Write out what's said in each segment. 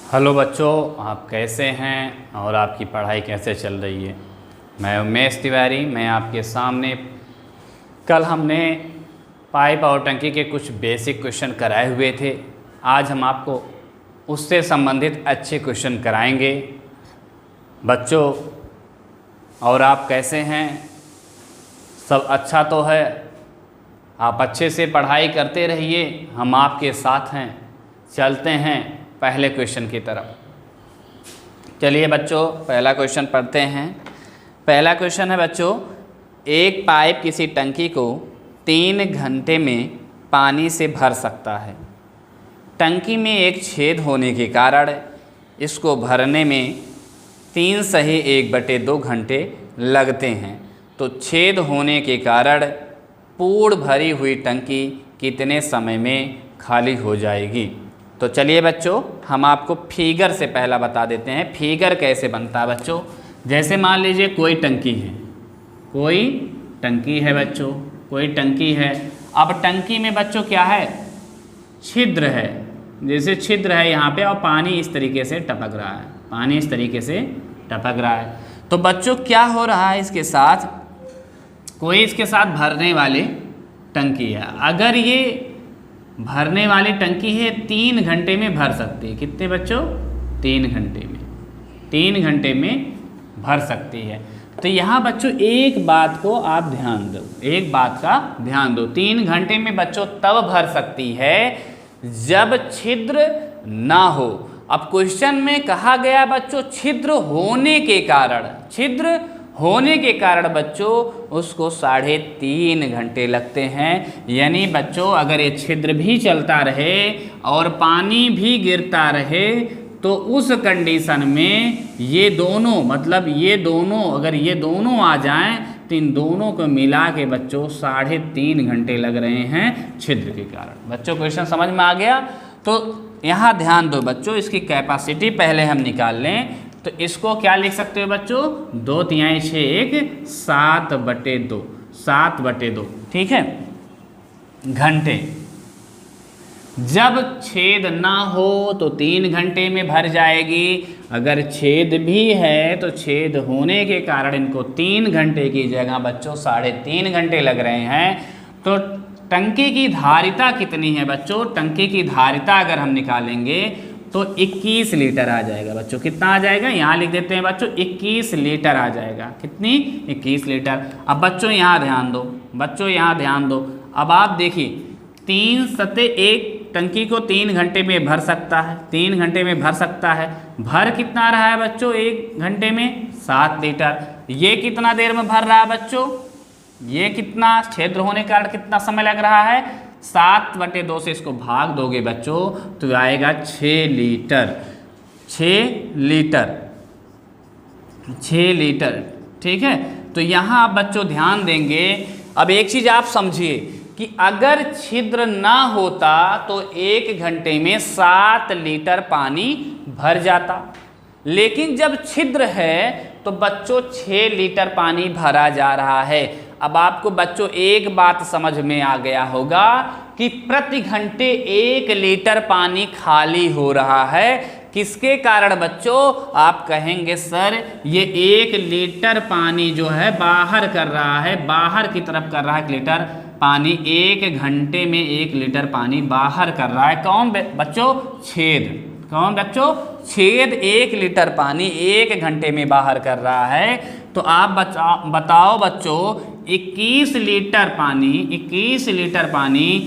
Hello बच्चों, आप कैसे हैं और आपकी पढ़ाई कैसे चल रही है। मैं उमेश तिवारी। मैं आपके सामने कल हमने पाइप और टंकी के कुछ बेसिक क्वेश्चन कराए हुए थे। आज हम आपको उससे संबंधित अच्छे क्वेश्चन कराएंगे बच्चों। और आप कैसे हैं? सब अच्छा तो है? आप अच्छे से पढ़ाई करते रहिए, हम आपके साथ हैं। चलते हैं पहले क्वेश्चन की तरफ। चलिए बच्चों, पहला क्वेश्चन पढ़ते हैं। पहला क्वेश्चन है बच्चों, एक पाइप किसी टंकी को 3 घंटे में पानी से भर सकता है। टंकी में एक छेद होने के कारण इसको भरने में 3 सही 1/2 घंटे लगते हैं। तो छेद होने के कारण पूर्ण भरी हुई टंकी कितने समय में खाली हो जाएगी? तो चलिए बच्चों, हम आपको फिगर से पहला बता देते हैं। फिगर कैसे बनता है बच्चों? जैसे मान लीजिए कोई टंकी है, बच्चों, कोई टंकी है। अब टंकी में बच्चों क्या है? छिद्र है। जैसे छिद्र है यहाँ पे और पानी इस तरीके से टपक रहा है। तो बच्चों क्या हो रहा है इसके साथ? कोई इसके साथ भरने वाली टंकी है। अगर ये भरने वाली टंकी है 3 घंटे में भर सकती है। कितने बच्चों? 3 घंटे में। 3 घंटे में भर सकती है। तो यहाँ बच्चों एक बात को आप ध्यान दो, 3 घंटे में बच्चों तब भर सकती है जब छिद्र ना हो। अब क्वेश्चन में कहा गया बच्चों छिद्र होने के कारण बच्चों उसको 3.5 घंटे लगते हैं। यानी बच्चों अगर ये छिद्र भी चलता रहे और पानी भी गिरता रहे तो उस कंडीशन में ये दोनों अगर ये दोनों आ जाएं तो इन दोनों को मिला के बच्चों 3.5 घंटे लग रहे हैं छिद्र के कारण। बच्चों क्वेश्चन समझ में आ गया? तो यहाँ ध्यान दो बच्चों, इसकी कैपेसिटी पहले हम निकाल लें। तो इसको क्या लिख सकते हो बच्चों? 2 तिहाई 6 1 7/2। ठीक है, घंटे। जब छेद ना हो तो 3 घंटे में भर जाएगी। अगर छेद भी है तो छेद होने के कारण इनको 3 घंटे की जगह बच्चों 3.5 घंटे लग रहे हैं। तो टंकी की धारिता कितनी है बच्चों? टंकी की धारिता अगर हम निकालेंगे तो 21 लीटर आ जाएगा बच्चों। कितना आ जाएगा? यहाँ लिख देते हैं बच्चों, 21 लीटर आ जाएगा। कितनी? 21 लीटर। अब बच्चों यहाँ ध्यान दो। अब आप देखिए 3 सते 1 टंकी को 3 घंटे में भर सकता है। भर कितना रहा है बच्चों 1 घंटे में? 7 लीटर। ये कितना देर में भर रहा है बच्चों? ये कितना छिद्र होने के कारण कितना समय लग रहा है? 7/2 से इसको भाग दोगे बच्चों तो आएगा 6 लीटर। ठीक है, तो यहाँ आप बच्चों ध्यान देंगे। अब एक चीज़ आप समझिए कि अगर छिद्र ना होता तो 1 घंटे में 7 लीटर पानी भर जाता। लेकिन जब छिद्र है तो बच्चों 6 लीटर पानी भरा जा रहा है। अब आपको बच्चों एक बात समझ में आ गया होगा कि प्रति घंटे 1 लीटर पानी खाली हो रहा है। किसके कारण बच्चों? आप कहेंगे सर ये 1 लीटर पानी जो है बाहर की तरफ कर रहा है 1 लीटर पानी। 1 घंटे में 1 लीटर पानी बाहर कर रहा है। कौन बच्चों? छेद 1 लीटर पानी 1 घंटे में बाहर कर रहा है। तो आप बताओ बच्चों 21 लीटर पानी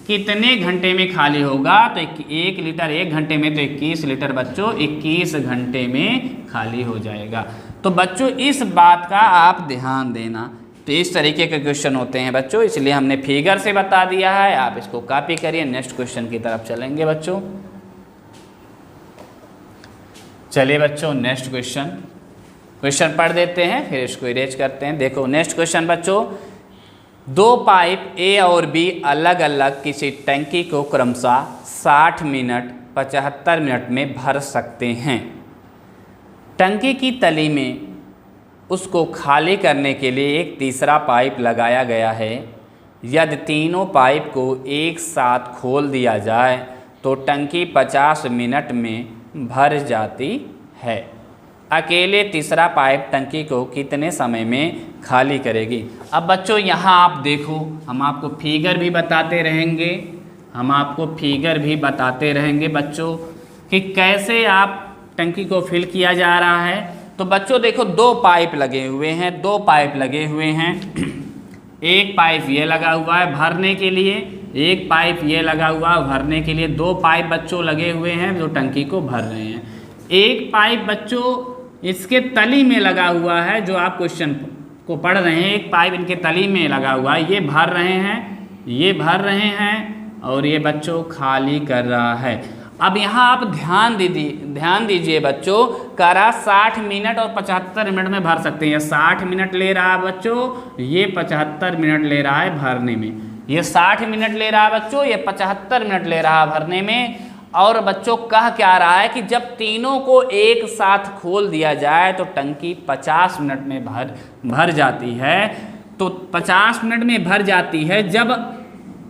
कितने घंटे में खाली होगा? तो 1 लीटर 1 घंटे में, तो 21 लीटर बच्चों 21 घंटे में खाली हो जाएगा। तो बच्चों इस बात का आप ध्यान देना। तो इस तरीके के क्वेश्चन होते हैं बच्चों, इसलिए हमने फिगर से बता दिया है। आप इसको कॉपी करिए। नेक्स्ट क्वेश्चन की तरफ चलेंगे बच्चों। चलिए बच्चों, नेक्स्ट क्वेश्चन पढ़ देते हैं, फिर इसको इरेज करते हैं। देखो नेक्स्ट क्वेश्चन बच्चों, 2 पाइप ए और बी अलग अलग किसी टंकी को क्रमशः 60 मिनट 75 मिनट में भर सकते हैं। टंकी की तली में उसको खाली करने के लिए एक तीसरा पाइप लगाया गया है। यदि तीनों पाइप को एक साथ खोल दिया जाए तो टंकी 50 मिनट में भर जाती है। अकेले तीसरा पाइप टंकी को कितने समय में खाली करेगी। अब बच्चों यहाँ आप देखो, हम आपको फिगर भी बताते रहेंगे बच्चों कि कैसे आप टंकी को फिल किया जा रहा है। तो बच्चों देखो, दो पाइप लगे हुए हैं, एक पाइप ये लगा हुआ है भरने के लिए, एक पाइप ये लगा हुआ है भरने के लिए। दो पाइप बच्चों लगे हुए हैं जो टंकी को भर रहे हैं। एक पाइप बच्चों इसके तली में लगा हुआ है, जो आप क्वेश्चन को पढ़ रहे हैं, एक पाइप इनके तली में लगा हुआ है, ये भर रहे हैं और ये बच्चों खाली कर रहा है। अब यहाँ आप ध्यान दीजिए बच्चों, करा 60 मिनट और 75 मिनट में भर सकते हैं। 60 मिनट ले रहा है बच्चों, ये 75 मिनट ले रहा है भरने में। ये 60 मिनट ले रहा है बच्चों, ये 75 मिनट ले रहा है भरने में। और बच्चों कह क्या रहा है कि जब तीनों को एक साथ खोल दिया जाए तो टंकी 50 मिनट में भर जाती है। तो 50 मिनट में भर जाती है जब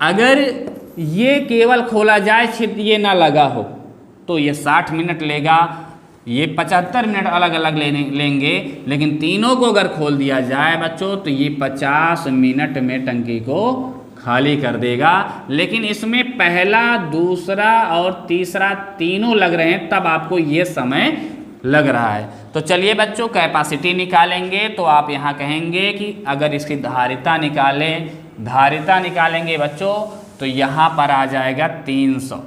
अगर ये केवल खोला जाए, छिद्र ये ना लगा हो, तो ये 60 मिनट लेगा। ये 75 मिनट अलग अलग लेंगे, लेकिन तीनों को अगर खोल दिया जाए बच्चों तो ये 50 मिनट में टंकी को खाली कर देगा। लेकिन इसमें पहला, दूसरा और तीसरा तीनों लग रहे हैं, तब आपको ये समय लग रहा है। तो चलिए बच्चों, कैपेसिटी निकालेंगे। तो आप यहाँ कहेंगे कि अगर इसकी धारिता निकालेंगे बच्चों, तो यहाँ पर आ जाएगा 300,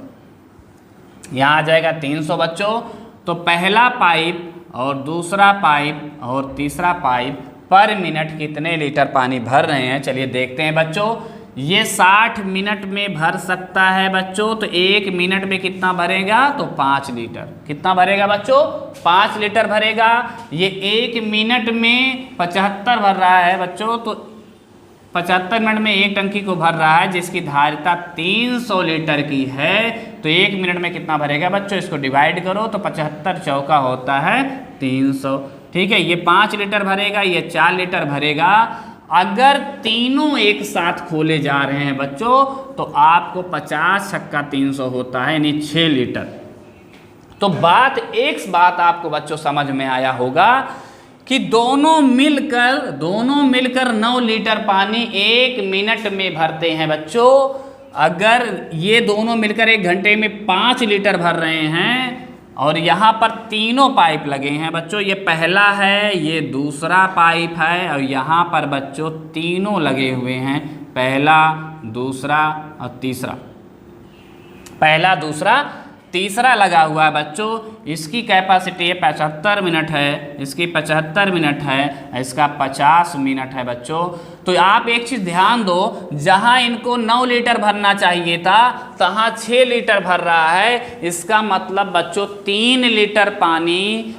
यहाँ आ जाएगा 300 बच्चों। तो पहला पाइप और दूसरा पाइप और तीसरा पाइप पर मिनट कितने लीटर पानी भर रहे हैं, चलिए देखते हैं बच्चों। ये 60 मिनट में भर सकता है बच्चों, तो 1 मिनट में कितना भरेगा, तो 5 लीटर। कितना भरेगा बच्चों, 5 लीटर भरेगा। ये 1 मिनट में 75 भर रहा है बच्चों, तो 75 मिनट में एक टंकी को भर रहा है जिसकी धारिता 300 लीटर की है। तो 1 मिनट में कितना भरेगा बच्चों, इसको डिवाइड करो तो 75 चौका होता है 300। ठीक है, ये 5 लीटर भरेगा, ये 4 लीटर भरेगा। अगर तीनों एक साथ खोले जा रहे हैं बच्चों तो आपको 50 छक्का 300 होता है, यानी 6 लीटर। तो एक बात आपको बच्चों समझ में आया होगा कि दोनों मिलकर 9 लीटर पानी 1 मिनट में भरते हैं बच्चों। अगर ये दोनों मिलकर 1 घंटे में 5 लीटर भर रहे हैं और यहाँ पर तीनों पाइप लगे हैं बच्चों, ये पहला है, ये दूसरा पाइप है और यहाँ पर बच्चों तीनों लगे हुए हैं, पहला, दूसरा और तीसरा। पहला, दूसरा, तीसरा लगा हुआ है बच्चों। इसकी कैपेसिटी 75 मिनट है, इसकी 75 मिनट है, इसका 50 मिनट है बच्चों। तो आप एक चीज़ ध्यान दो, जहां इनको 9 लीटर भरना चाहिए था तहां 6 लीटर भर रहा है। इसका मतलब बच्चों 3 लीटर पानी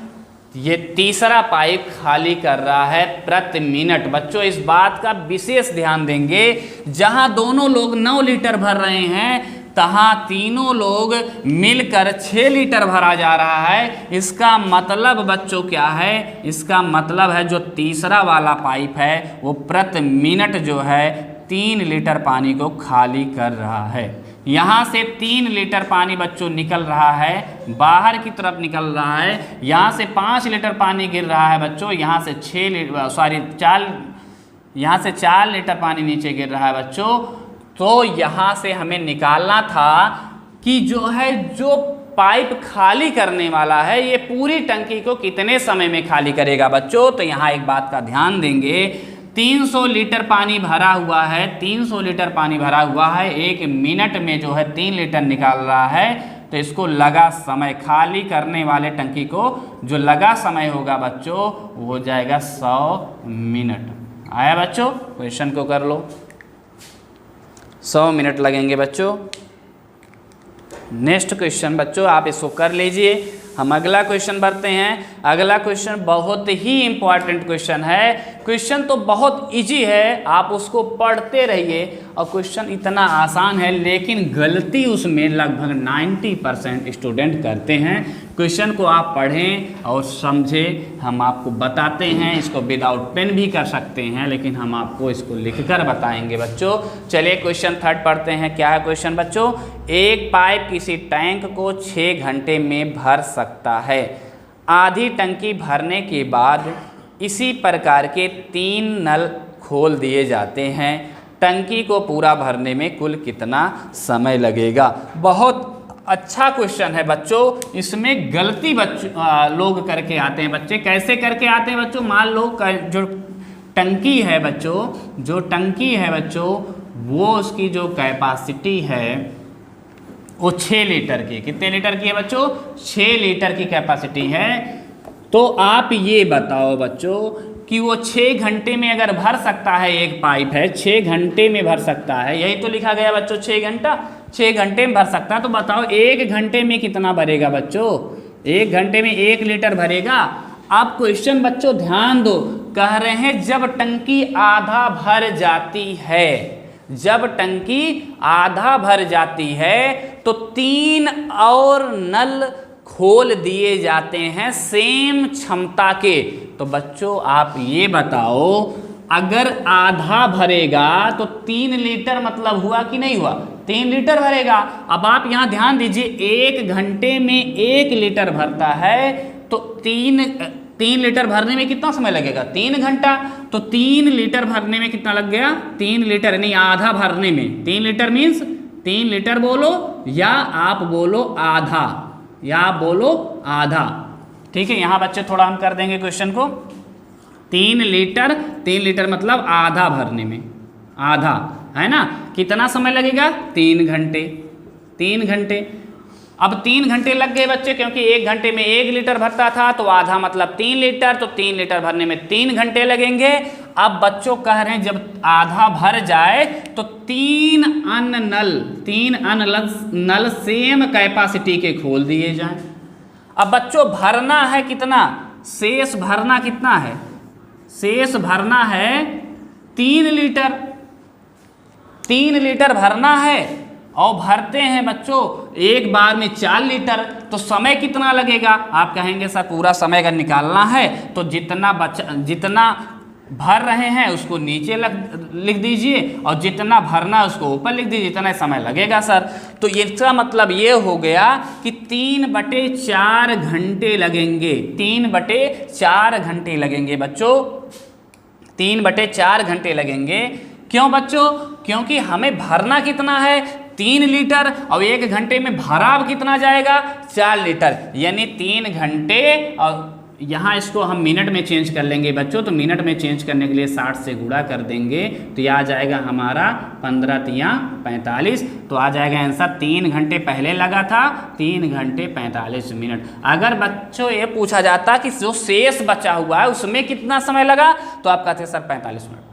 ये तीसरा पाइप खाली कर रहा है प्रति मिनट। बच्चों इस बात का विशेष ध्यान देंगे, जहां दोनों लोग 9 लीटर भर रहे हैं तहाँ तीनों लोग मिलकर 6 लीटर भरा जा रहा है। इसका मतलब बच्चों क्या है, इसका मतलब है जो तीसरा वाला पाइप है वो प्रति मिनट जो है 3 लीटर पानी को खाली कर रहा है। यहाँ से 3 लीटर पानी बच्चों निकल रहा है, बाहर की तरफ निकल रहा है। यहाँ से 5 लीटर पानी गिर रहा है बच्चों, यहाँ से 4 लीटर पानी नीचे गिर रहा है बच्चों। तो यहाँ से हमें निकालना था कि जो पाइप खाली करने वाला है ये पूरी टंकी को कितने समय में खाली करेगा बच्चों। तो यहाँ एक बात का ध्यान देंगे, 300 लीटर पानी भरा हुआ है, 300 लीटर पानी भरा हुआ है, 1 मिनट में जो है 3 लीटर निकाल रहा है। तो इसको लगा समय, खाली करने वाले टंकी को जो लगा समय होगा बच्चों वो हो जाएगा 100 मिनट। आया बच्चों, क्वेश्चन को कर लो। 100 मिनट लगेंगे बच्चों। नेक्स्ट क्वेश्चन बच्चों आप इसको कर लीजिए, हम अगला क्वेश्चन बढ़ते हैं। अगला क्वेश्चन बहुत ही इंपॉर्टेंट क्वेश्चन है। क्वेश्चन तो बहुत इजी है, आप उसको पढ़ते रहिए और क्वेश्चन इतना आसान है, लेकिन गलती उसमें लगभग 90% स्टूडेंट करते हैं। क्वेश्चन को आप पढ़ें और समझें, हम आपको बताते हैं। इसको विदाउट पेन भी कर सकते हैं, लेकिन हम आपको इसको लिखकर बताएंगे बच्चों। चलिए क्वेश्चन 3 पढ़ते हैं। क्या है क्वेश्चन बच्चों, एक पाइप किसी टैंक को 6 घंटे में भर सकता सकता है। आधी टंकी भरने के बाद इसी प्रकार के 3 नल खोल दिए जाते हैं। टंकी को पूरा भरने में कुल कितना समय लगेगा? बहुत अच्छा क्वेश्चन है बच्चों। इसमें गलती लोग करके आते हैं बच्चे। कैसे करके आते हैं बच्चों? मान लो जो टंकी है बच्चों, जो टंकी है बच्चों, वो उसकी जो कैपेसिटी है वो 6 लीटर की, कितने लीटर की है बच्चों? 6 लीटर की कैपेसिटी है। तो आप ये बताओ बच्चों कि वो 6 घंटे में अगर भर सकता है, एक पाइप है 6 घंटे में भर सकता है, यही तो लिखा गया बच्चों 6 घंटा, 6 घंटे में भर सकता है। तो बताओ 1 घंटे में कितना भरेगा बच्चों? 1 घंटे में 1 लीटर भरेगा। अब क्वेश्चन बच्चों ध्यान दो, कह रहे हैं जब टंकी आधा भर जाती है, जब टंकी आधा भर जाती है तो 3 और नल खोल दिए जाते हैं सेम क्षमता के। तो बच्चों आप ये बताओ, अगर आधा भरेगा तो 3 लीटर मतलब हुआ कि नहीं हुआ? 3 लीटर भरेगा। अब आप यहाँ ध्यान दीजिए, 1 घंटे में 1 लीटर भरता है तो 3 लीटर भरने में कितना समय लगेगा? 3 घंटा। तो 3 लीटर भरने में कितना लग गया? 3 लीटर नहीं, आधा भरने में 3 लीटर मीन्स 3 लीटर बोलो या आप बोलो आधा, या आप बोलो आधा। ठीक है, यहाँ बच्चे थोड़ा हम कर देंगे क्वेश्चन को। 3 लीटर मतलब आधा भरने में, आधा है ना। कितना समय लगेगा? 3 घंटे, 3 घंटे। अब 3 घंटे लग गए बच्चे, क्योंकि 1 घंटे में 1 लीटर भरता था, तो आधा मतलब 3 लीटर, तो 3 लीटर भरने में 3 घंटे लगेंगे। अब बच्चों कह रहे हैं जब आधा भर जाए तो 3 अन्य नल सेम कैपेसिटी के खोल दिए जाएं। अब बच्चों भरना है कितना? शेष भरना कितना है? शेष भरना है 3 लीटर, 3 लीटर भरना है और भरते हैं बच्चों एक बार में 4 लीटर। तो समय कितना लगेगा? आप कहेंगे सर पूरा समय अगर निकालना है तो जितना भर रहे हैं उसको नीचे लिख दीजिए और जितना भरना उसको ऊपर लिख दीजिए, इतना समय लगेगा सर। तो इसका मतलब ये हो गया कि 3/4 घंटे लगेंगे, 3/4 घंटे लगेंगे बच्चों, 3/4 घंटे लगेंगे। क्यों बच्चों? क्योंकि हमें भरना कितना है? 3 लीटर, और 1 घंटे में भराव कितना जाएगा? 4 लीटर, यानी 3 घंटे। और यहाँ इसको हम मिनट में चेंज कर लेंगे बच्चों, तो मिनट में चेंज करने के लिए 60 से गुणा कर देंगे तो यह आ जाएगा हमारा 15 तिया 45। तो आ जाएगा आंसर 3 घंटे पहले लगा था, 3 घंटे 45 मिनट। अगर बच्चों ये पूछा जाता कि जो शेष बचा हुआ है उसमें कितना समय लगा, तो आप कहते सर 45 मिनट।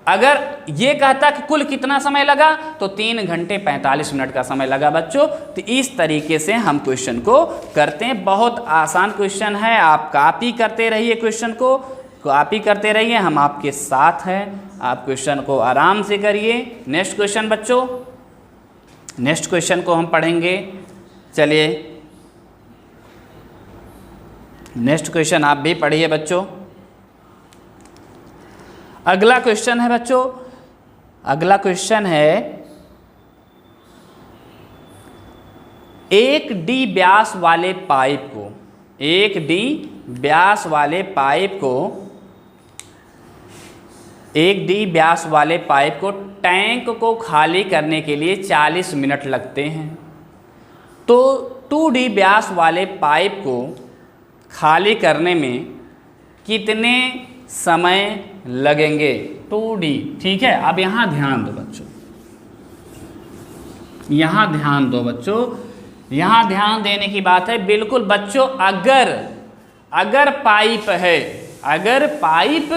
अगर ये कहता कि कुल कितना समय लगा, तो 3 घंटे 45 मिनट का समय लगा बच्चों। तो इस तरीके से हम क्वेश्चन को करते हैं। बहुत आसान क्वेश्चन है, आप कॉपी करते रहिए, क्वेश्चन को कॉपी करते रहिए, हम आपके साथ हैं। आप क्वेश्चन को आराम से करिए। नेक्स्ट क्वेश्चन बच्चों, नेक्स्ट क्वेश्चन को हम पढ़ेंगे। चलिए नेक्स्ट क्वेश्चन आप भी पढ़िए बच्चों। अगला क्वेश्चन है बच्चों, अगला क्वेश्चन है 1D व्यास वाले पाइप को, 1D व्यास वाले पाइप को, 1D व्यास वाले पाइप को टैंक को खाली करने के लिए 40 मिनट लगते हैं। तो 2D व्यास वाले पाइप को खाली करने में कितने समय लगेंगे? 2D, ठीक है। अब यहाँ ध्यान दो बच्चों, यहाँ ध्यान दो बच्चों, यहाँ ध्यान देने की बात है बिल्कुल बच्चों। अगर पाइप है, अगर पाइप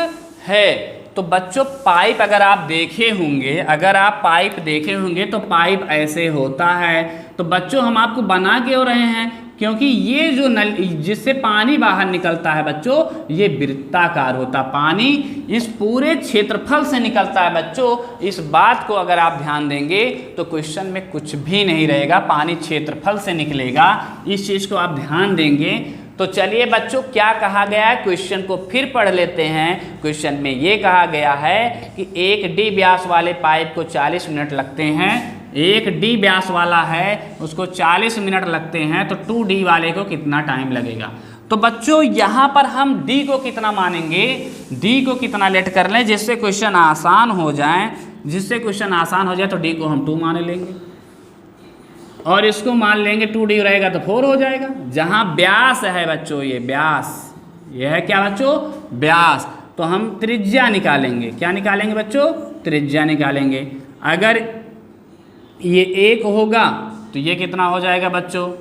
है तो बच्चों पाइप अगर आप देखे होंगे, अगर आप पाइप देखे होंगे तो पाइप ऐसे होता है। तो बच्चों हम आपको बना क्यों रहे हैं? क्योंकि ये जो नल जिससे पानी बाहर निकलता है बच्चों, ये वृत्ताकार होता, पानी इस पूरे क्षेत्रफल से निकलता है बच्चों। इस बात को अगर आप ध्यान देंगे तो क्वेश्चन में कुछ भी नहीं रहेगा, पानी क्षेत्रफल से निकलेगा। इस चीज़ को आप ध्यान देंगे। तो चलिए बच्चों क्या कहा गया है, क्वेश्चन को फिर पढ़ लेते हैं। क्वेश्चन में ये कहा गया है कि 1D व्यास वाले पाइप को 40 मिनट लगते हैं एक डी व्यास वाला है उसको 40 मिनट लगते हैं, तो 2D वाले को कितना टाइम लगेगा। तो बच्चों यहाँ पर हम डी को कितना मानेंगे, डी को कितना लेट कर लें जिससे क्वेश्चन आसान हो जाए, तो डी को हम 2 मान लेंगे और इसको मान लेंगे 2D रहेगा तो 4 हो जाएगा। जहाँ व्यास है बच्चों, ये व्यास, ये है क्या बच्चों, व्यास, तो हम त्रिज्या निकालेंगे। क्या निकालेंगे बच्चों, त्रिज्या निकालेंगे। अगर ये 1 होगा तो ये कितना हो जाएगा बच्चों,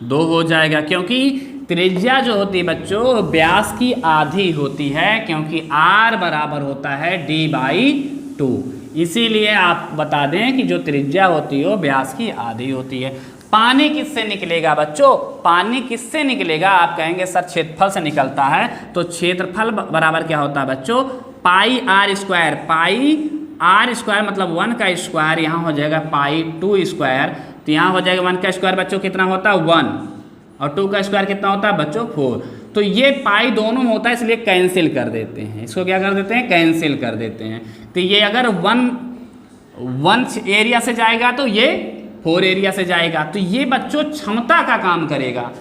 2 हो जाएगा, क्योंकि त्रिज्या जो होती है बच्चों व्यास की आधी होती है, क्योंकि r बराबर होता है d/2। इसीलिए आप बता दें कि जो त्रिज्या होती है वो व्यास की आधी होती है। पानी किससे निकलेगा बच्चों, पानी किससे निकलेगा, आप कहेंगे सर क्षेत्रफल से निकलता है, तो क्षेत्रफल बराबर क्या होता है बच्चों, πr², πr² मतलब 1 का स्क्वायर, यहाँ हो जाएगा π2², तो यहाँ हो जाएगा 1 का स्क्वायर बच्चों कितना होता है 1, और 2 का स्क्वायर कितना होता है बच्चों 4। तो ये पाई दोनों में होता है इसलिए कैंसिल कर देते हैं, इसको क्या कर देते हैं, कैंसिल कर देते हैं। तो ये अगर 1 एरिया से जाएगा तो ये 4 एरिया से जाएगा, तो ये बच्चों क्षमता का काम करेगा।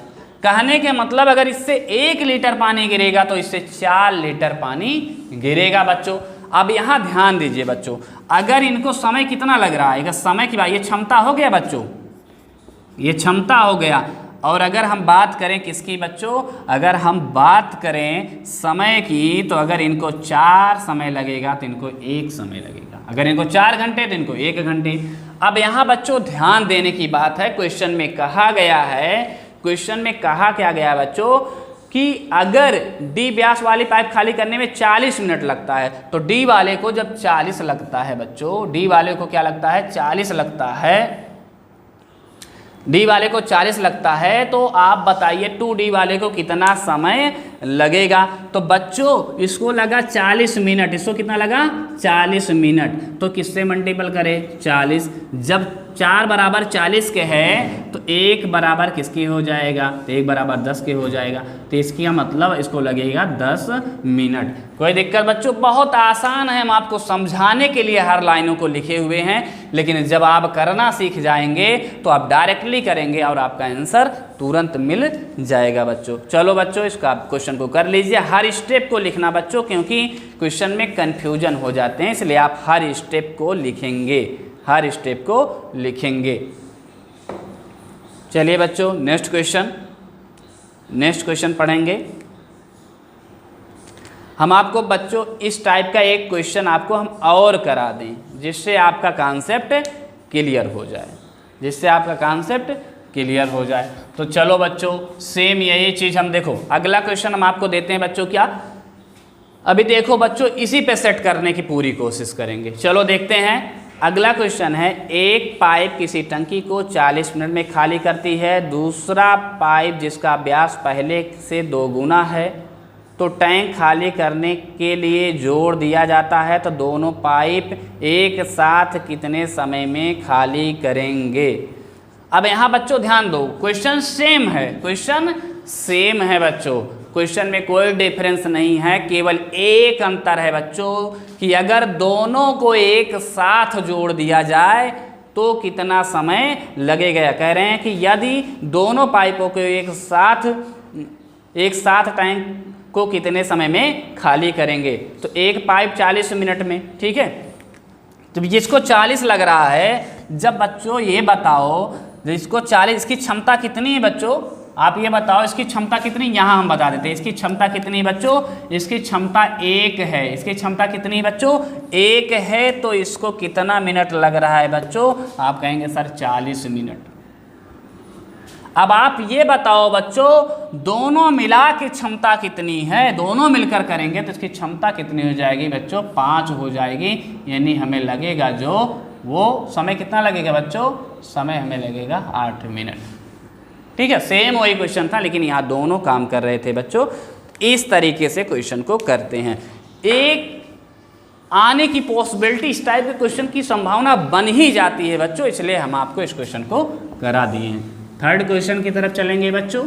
कहने के मतलब अगर इससे 1 लीटर पानी गिरेगा तो इससे 4 लीटर पानी गिरेगा बच्चों। अब यहाँ ध्यान दीजिए बच्चों, अगर इनको समय कितना लग रहा है, अगर समय की बात, ये क्षमता हो गया बच्चों, ये क्षमता हो गया। और अगर हम बात करें किसकी बच्चों, अगर हम बात करें समय की, तो अगर इनको 4 समय लगेगा तो इनको 1 समय लगेगा, अगर इनको 4 घंटे तो इनको 1 घंटे। अब यहाँ बच्चों ध्यान देने की बात है, क्वेश्चन में कहा गया है, क्वेश्चन में कहा क्या गया बच्चों कि अगर डी व्यास वाली पाइप खाली करने में 40 मिनट लगता है, तो डी वाले को जब 40 लगता है बच्चों, डी वाले को क्या लगता है 40 लगता है, डी वाले को 40 लगता है, तो आप बताइए 2D वाले को कितना समय लगेगा। तो बच्चों इसको लगा 40 मिनट, इसको कितना लगा 40 मिनट, तो किससे मल्टीपल करें 40, जब 4 बराबर 40 के है तो 1 बराबर किसकी हो जाएगा, तो 1 बराबर 10 के हो जाएगा, तो इसका मतलब इसको लगेगा 10 मिनट। कोई दिक्कत बच्चों, बहुत आसान है, हम आपको समझाने के लिए हर लाइनों को लिखे हुए हैं, लेकिन जब आप करना सीख जाएंगे तो आप डायरेक्टली करेंगे और आपका आंसर तुरंत मिल जाएगा बच्चों। चलो बच्चों इसका क्वेश्चन को कर लीजिए, हर स्टेप को लिखना बच्चों, क्योंकि क्वेश्चन में कन्फ्यूजन हो जाते हैं, इसलिए आप हर स्टेप को लिखेंगे, हर स्टेप को लिखेंगे। चलिए बच्चों नेक्स्ट क्वेश्चन पढ़ेंगे हम। आपको बच्चों इस टाइप का एक क्वेश्चन आपको हम और करा दें जिससे आपका कॉन्सेप्ट क्लियर हो जाए, जिससे आपका कॉन्सेप्ट क्लियर हो जाए। तो चलो बच्चों सेम यही चीज़ हम देखो, अगला क्वेश्चन हम आपको देते हैं बच्चों, क्या अभी देखो बच्चों इसी पे सेट करने की पूरी कोशिश करेंगे। चलो देखते हैं, अगला क्वेश्चन है, एक पाइप किसी टंकी को 40 मिनट में खाली करती है, दूसरा पाइप जिसका व्यास पहले से 2 गुना है, तो टैंक खाली करने के लिए जोड़ दिया जाता है, तो दोनों पाइप एक साथ कितने समय में खाली करेंगे। अब यहाँ बच्चों ध्यान दो, क्वेश्चन सेम है, क्वेश्चन सेम है बच्चों, क्वेश्चन में कोई डिफरेंस नहीं है, केवल एक अंतर है बच्चों कि अगर दोनों को एक साथ जोड़ दिया जाए तो कितना समय लगेगा। कह रहे हैं कि यदि दोनों पाइपों को एक साथ टैंक को कितने समय में खाली करेंगे, तो एक पाइप 40 मिनट में, ठीक है। तो जिसको 40 लग रहा है, जब बच्चों ये बताओ जिसको 40, इसकी क्षमता कितनी है बच्चों, आप ये बताओ इसकी क्षमता कितनी, यहाँ हम बता देते हैं इसकी क्षमता कितनी है बच्चों, इसकी क्षमता 1 है, इसकी क्षमता कितनी बच्चों 1 है, तो इसको कितना मिनट लग रहा है बच्चों, आप कहेंगे सर 40 मिनट। अब आप ये बताओ बच्चों दोनों मिला के क्षमता कितनी है, दोनों मिलकर करेंगे तो इसकी क्षमता कितनी हो जाएगी बच्चों 5 हो जाएगी, यानी हमें लगेगा जो वो समय कितना लगेगा बच्चों, समय हमें लगेगा 8 मिनट। ठीक है, सेम वही क्वेश्चन था लेकिन यहाँ दोनों काम कर रहे थे बच्चों। इस तरीके से क्वेश्चन को करते हैं, एक आने की पॉसिबिलिटी, इस टाइप के क्वेश्चन की संभावना बन ही जाती है बच्चों, इसलिए हम आपको इस क्वेश्चन को करा दिए हैं। थर्ड क्वेश्चन की तरफ चलेंगे बच्चों।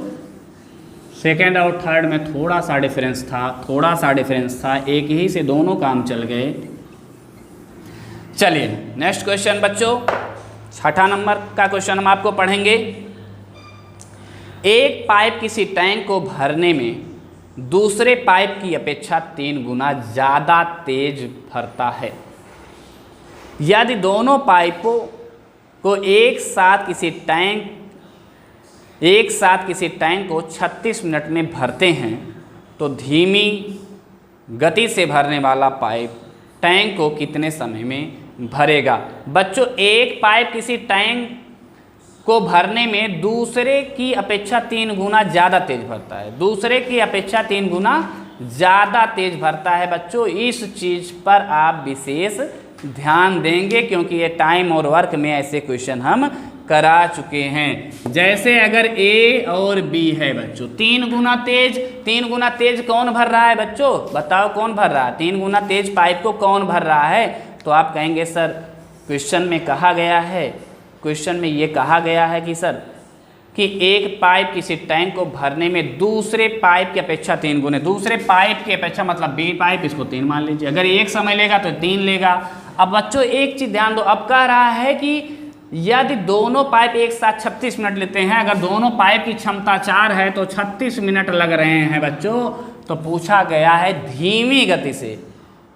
सेकेंड और थर्ड में थोड़ा सा डिफरेंस था, एक ही से दोनों काम चल गए। चलिए नेक्स्ट क्वेश्चन बच्चों, छठा नंबर का क्वेश्चन हम आपको पढ़ेंगे। एक पाइप किसी टैंक को भरने में दूसरे पाइप की अपेक्षा 3 गुना ज़्यादा तेज भरता है। यदि दोनों पाइपों को एक साथ किसी टैंक को 36 मिनट में भरते हैं तो धीमी गति से भरने वाला पाइप टैंक को कितने समय में भरेगा। बच्चों, एक पाइप किसी टैंक को भरने में दूसरे की अपेक्षा 3 गुना ज़्यादा तेज भरता है। दूसरे की अपेक्षा 3 गुना ज़्यादा तेज भरता है। बच्चों, इस चीज़ पर आप विशेष ध्यान देंगे क्योंकि ये टाइम और वर्क में ऐसे क्वेश्चन हम करा चुके हैं। जैसे अगर ए और बी है बच्चों, 3 गुना तेज कौन भर रहा है बच्चों? बताओ कौन भर रहा है? 3 गुना तेज पाइप को कौन भर रहा है? तो आप कहेंगे सर क्वेश्चन में कहा गया है, क्वेश्चन में ये कहा गया है कि सर कि एक पाइप किसी टैंक को भरने में दूसरे पाइप की अपेक्षा 3 गुने, दूसरे पाइप की अपेक्षा मतलब बी पाइप, इसको 3 मान लीजिए। अगर एक समय लेगा तो 3 लेगा। अब बच्चों एक चीज़ ध्यान दो, अब कह रहा है कि यदि दोनों पाइप एक साथ 36 मिनट लेते हैं, अगर दोनों पाइप की क्षमता 4 है तो 36 मिनट लग रहे हैं बच्चों। तो पूछा गया है धीमी गति से,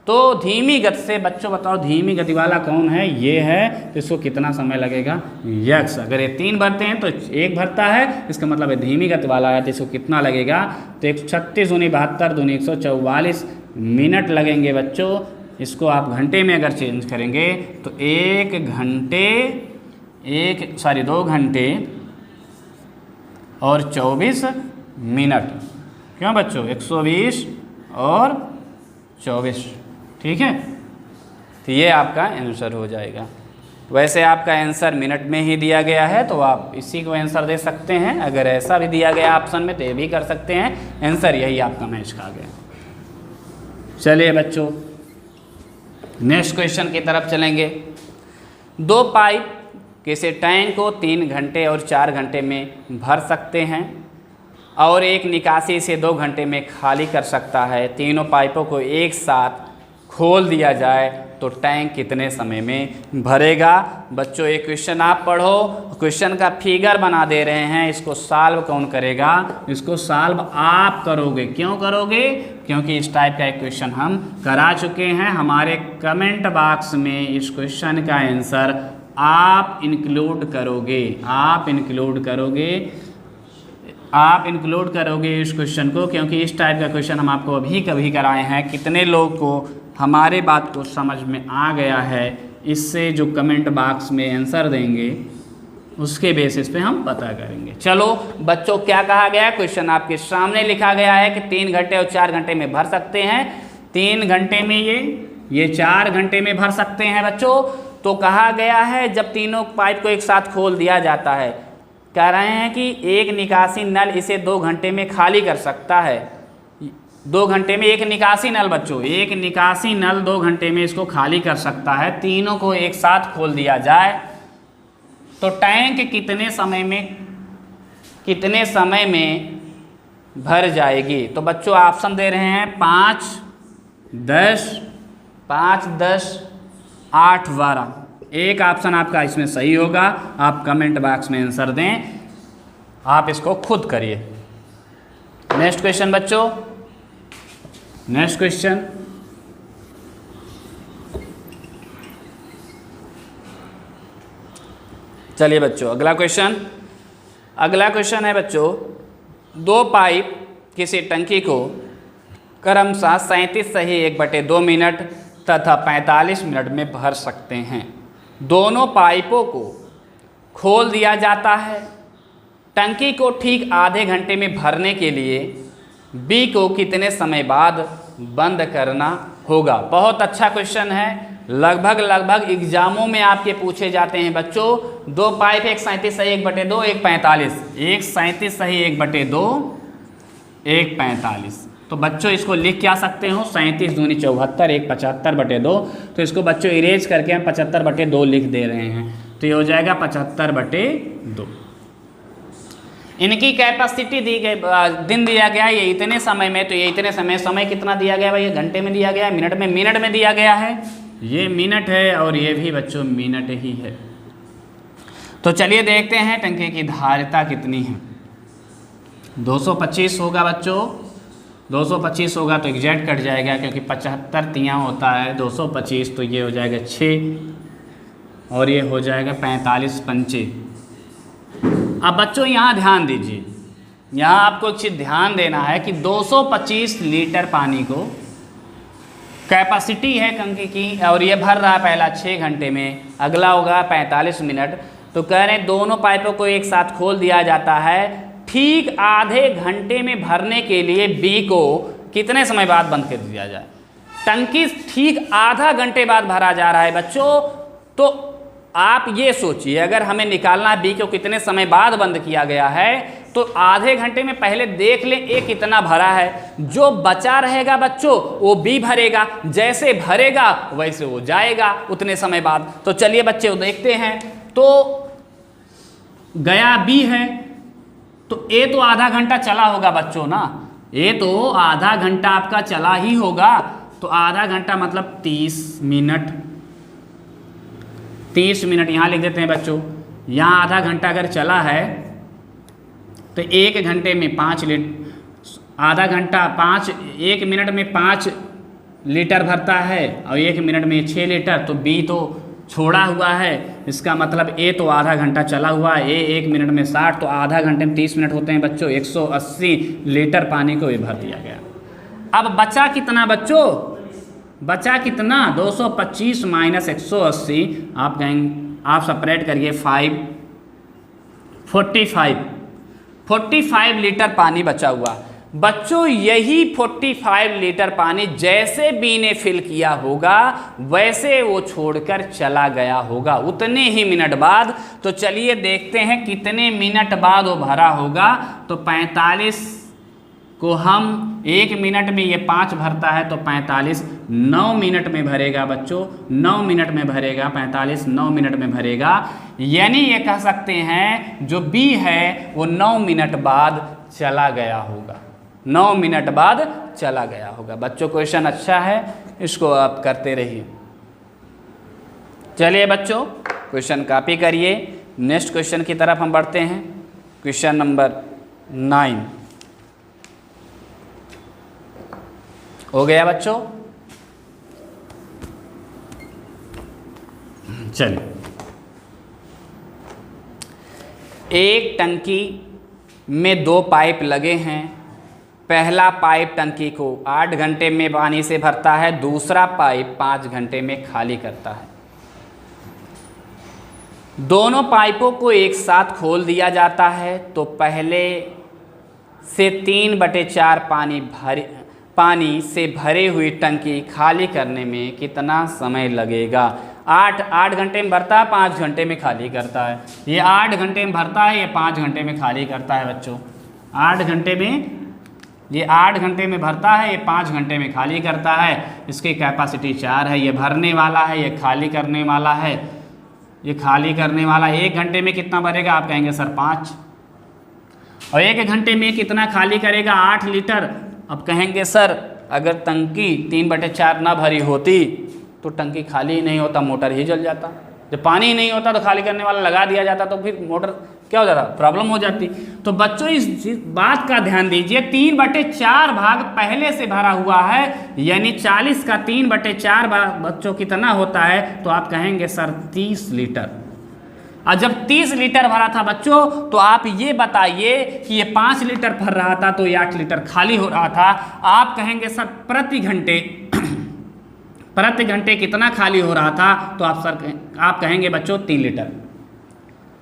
तो धीमी गति से बच्चों बताओ धीमी गति वाला कौन है? ये है। तो इसको कितना समय लगेगा? यक्स। अगर ये 3 भरते हैं तो 1 भरता है, इसका मतलब है धीमी गति वाला है। तो इसको कितना लगेगा? तो 136 दूनी 72 दूनी 144 मिनट लगेंगे बच्चों। इसको आप घंटे में अगर चेंज करेंगे तो 2 घंटे और 24 मिनट। क्यों बच्चों? 120 और 24, ठीक है। तो ये आपका आंसर हो जाएगा। वैसे आपका आंसर मिनट में ही दिया गया है तो आप इसी को आंसर दे सकते हैं। अगर ऐसा भी दिया गया ऑप्शन में तो ये भी कर सकते हैं। आंसर यही आपका मैच का आ गया। चलिए बच्चों नेक्स्ट क्वेश्चन की तरफ चलेंगे। 2 पाइप किसी टैंक को 3 घंटे और 4 घंटे में भर सकते हैं और एक निकासी से 2 घंटे में खाली कर सकता है। तीनों पाइपों को एक साथ खोल दिया जाए तो टैंक कितने समय में भरेगा। बच्चों ये क्वेश्चन आप पढ़ो, क्वेश्चन का फिगर बना दे रहे हैं, इसको सॉल्व कौन करेगा? इसको सॉल्व आप करोगे। क्यों करोगे? क्योंकि इस टाइप का एक क्वेश्चन हम करा चुके हैं। हमारे कमेंट बॉक्स में इस क्वेश्चन का आंसर आप इंक्लूड करोगे इस क्वेश्चन को, क्योंकि इस टाइप का क्वेश्चन हम आपको अभी कभी कराए हैं। कितने लोग को हमारे बात को समझ में आ गया है, इससे जो कमेंट बॉक्स में आंसर देंगे उसके बेसिस पे हम पता करेंगे। चलो बच्चों क्या कहा गया है? क्वेश्चन आपके सामने लिखा गया है कि 3 घंटे और 4 घंटे में भर सकते हैं। 3 घंटे में ये 4 घंटे में भर सकते हैं बच्चों। तो कहा गया है जब तीनों पाइप को एक साथ खोल दिया जाता है, कह रहे हैं कि एक निकासी नल इसे 2 घंटे में खाली कर सकता है। 2 घंटे में एक निकासी नल बच्चों, एक निकासी नल 2 घंटे में इसको खाली कर सकता है। तीनों को एक साथ खोल दिया जाए तो टैंक कितने समय में भर जाएगी। तो बच्चों ऑप्शन दे रहे हैं 5, 10, 8, 12। एक ऑप्शन आपका इसमें सही होगा। आप कमेंट बॉक्स में आंसर दें, आप इसको खुद करिए। नेक्स्ट क्वेश्चन बच्चों, नेक्स्ट क्वेश्चन चलिए बच्चों अगला क्वेश्चन है बच्चों, 2 पाइप किसी टंकी को क्रमशः 37 सही 1/2 मिनट तथा 45 मिनट में भर सकते हैं। दोनों पाइपों को खोल दिया जाता है। टंकी को ठीक आधे घंटे में भरने के लिए बी को कितने समय बाद बंद करना होगा। बहुत अच्छा क्वेश्चन है, लगभग एग्जामों में आपके पूछे जाते हैं बच्चों। 2 पाइप, एक 37 सही 1/2, एक 45, एक 37 सही 1/2, एक 45। तो बच्चों इसको लिख क्या सकते हो? 37 दूनी 74, एक 75/2। तो इसको बच्चों इरेज करके हम 75/2 लिख दे रहे हैं। तो ये हो जाएगा 75/2। इनकी कैपेसिटी दी गई, दिन दिया गया ये इतने समय में, तो ये इतने समय कितना दिया गया भाई? ये घंटे में दिया गया है, मिनट में दिया गया है। ये मिनट है और ये भी बच्चों मिनट ही है। तो चलिए देखते हैं टंकी की धारिता कितनी है। 225 होगा बच्चों, 225 होगा तो एग्जैक्ट कट जाएगा क्योंकि 75 तियाँ होता है 225, तो ये हो जाएगा 6 और ये हो जाएगा 45 पंचे। अब बच्चों यहाँ ध्यान दीजिए, यहाँ आपको एक चीज़ ध्यान देना है कि 225 लीटर पानी को कैपेसिटी है टंकी की और ये भर रहा है पहला 6 घंटे में, अगला होगा 45 मिनट। तो कह रहे हैं दोनों पाइपों को एक साथ खोल दिया जाता है, ठीक आधे घंटे में भरने के लिए बी को कितने समय बाद बंद कर दिया जाए। टंकी ठीक आधा घंटे बाद भरा जा रहा है बच्चों, तो आप ये सोचिए अगर हमें निकालना है बी को कितने समय बाद बंद किया गया है, तो आधे घंटे में पहले देख लें ए कितना भरा है, जो बचा रहेगा बच्चों वो बी भरेगा, जैसे भरेगा वैसे वो जाएगा उतने समय बाद। तो चलिए बच्चे देखते हैं, तो गया बी है तो ए तो आधा घंटा चला होगा बच्चों ना, ए तो आधा घंटा आपका चला ही होगा, तो आधा घंटा मतलब 30 मिनट, 30 मिनट यहाँ लिख देते हैं बच्चों। यहाँ आधा घंटा अगर चला है तो 1 घंटे में 5 लीटर, आधा घंटा 1 मिनट में 5 लीटर भरता है और 1 मिनट में 6 लीटर, तो बी तो छोड़ा हुआ है, इसका मतलब ए तो आधा घंटा चला हुआ है, ए 1 मिनट में 60, तो आधा घंटे में 30 मिनट होते हैं बच्चों, 180 लीटर पानी को ये भर दिया गया। अब बचा कितना बच्चों, बचा कितना 225 माइनस 180, आप कहेंगे आप सेपरेट करिए 45 लीटर पानी बचा हुआ बच्चों। यही 45 लीटर पानी जैसे बी ने फिल किया होगा वैसे वो छोड़कर चला गया होगा उतने ही मिनट बाद। तो चलिए देखते हैं कितने मिनट बाद वो भरा होगा। तो 45 को हम 1 मिनट में ये 5 भरता है तो 45 9 मिनट में भरेगा बच्चों, 9 मिनट में भरेगा, 45 9 मिनट में भरेगा। यानी ये कह सकते हैं जो बी है वो 9 मिनट बाद चला गया होगा, 9 मिनट बाद चला गया होगा। बच्चों क्वेश्चन अच्छा है, इसको आप करते रहिए। चलिए बच्चों क्वेश्चन कॉपी करिए, नेक्स्ट क्वेश्चन की तरफ हम बढ़ते हैं। क्वेश्चन नंबर 9 हो गया बच्चों। चलिए, एक टंकी में 2 पाइप लगे हैं। पहला पाइप टंकी को 8 घंटे में पानी से भरता है, दूसरा पाइप 5 घंटे में खाली करता है। दोनों पाइपों को एक साथ खोल दिया जाता है तो पहले से 3/4 पानी से भरी हुई टंकी खाली करने में कितना समय लगेगा। 8 घंटे में भरता है, 5 घंटे में खाली करता है। ये 8 घंटे में भरता है, ये 5 घंटे में खाली करता है बच्चों। 8 घंटे में, ये 8 घंटे में भरता है, ये 5 घंटे में खाली करता है। इसकी कैपेसिटी 4 है। ये भरने वाला है, ये खाली करने वाला है। ये खाली करने वाला 1 घंटे में कितना भरेगा, आप कहेंगे सर 5। और 1 घंटे में कितना खाली करेगा, 8 लीटर। अब कहेंगे सर अगर टंकी 3/4 ना भरी होती तो टंकी खाली ही नहीं होता, मोटर ही जल जाता। जब पानी ही नहीं होता तो खाली करने वाला लगा दिया जाता तो फिर मोटर क्या हो जाता, प्रॉब्लम हो जाती। तो बच्चों इस बात का ध्यान दीजिए, 3/4 भाग पहले से भरा हुआ है, यानी 40 का 3/4 भाग बच्चों कितना होता है, तो आप कहेंगे सर 30 लीटर। और जब 30 लीटर भरा था बच्चों तो आप ये बताइए कि ये 5 लीटर भर रहा था तो ये 8 लीटर खाली हो रहा था। आप कहेंगे सर प्रति घंटे कितना खाली हो रहा था, तो आप कहेंगे बच्चों 3 लीटर।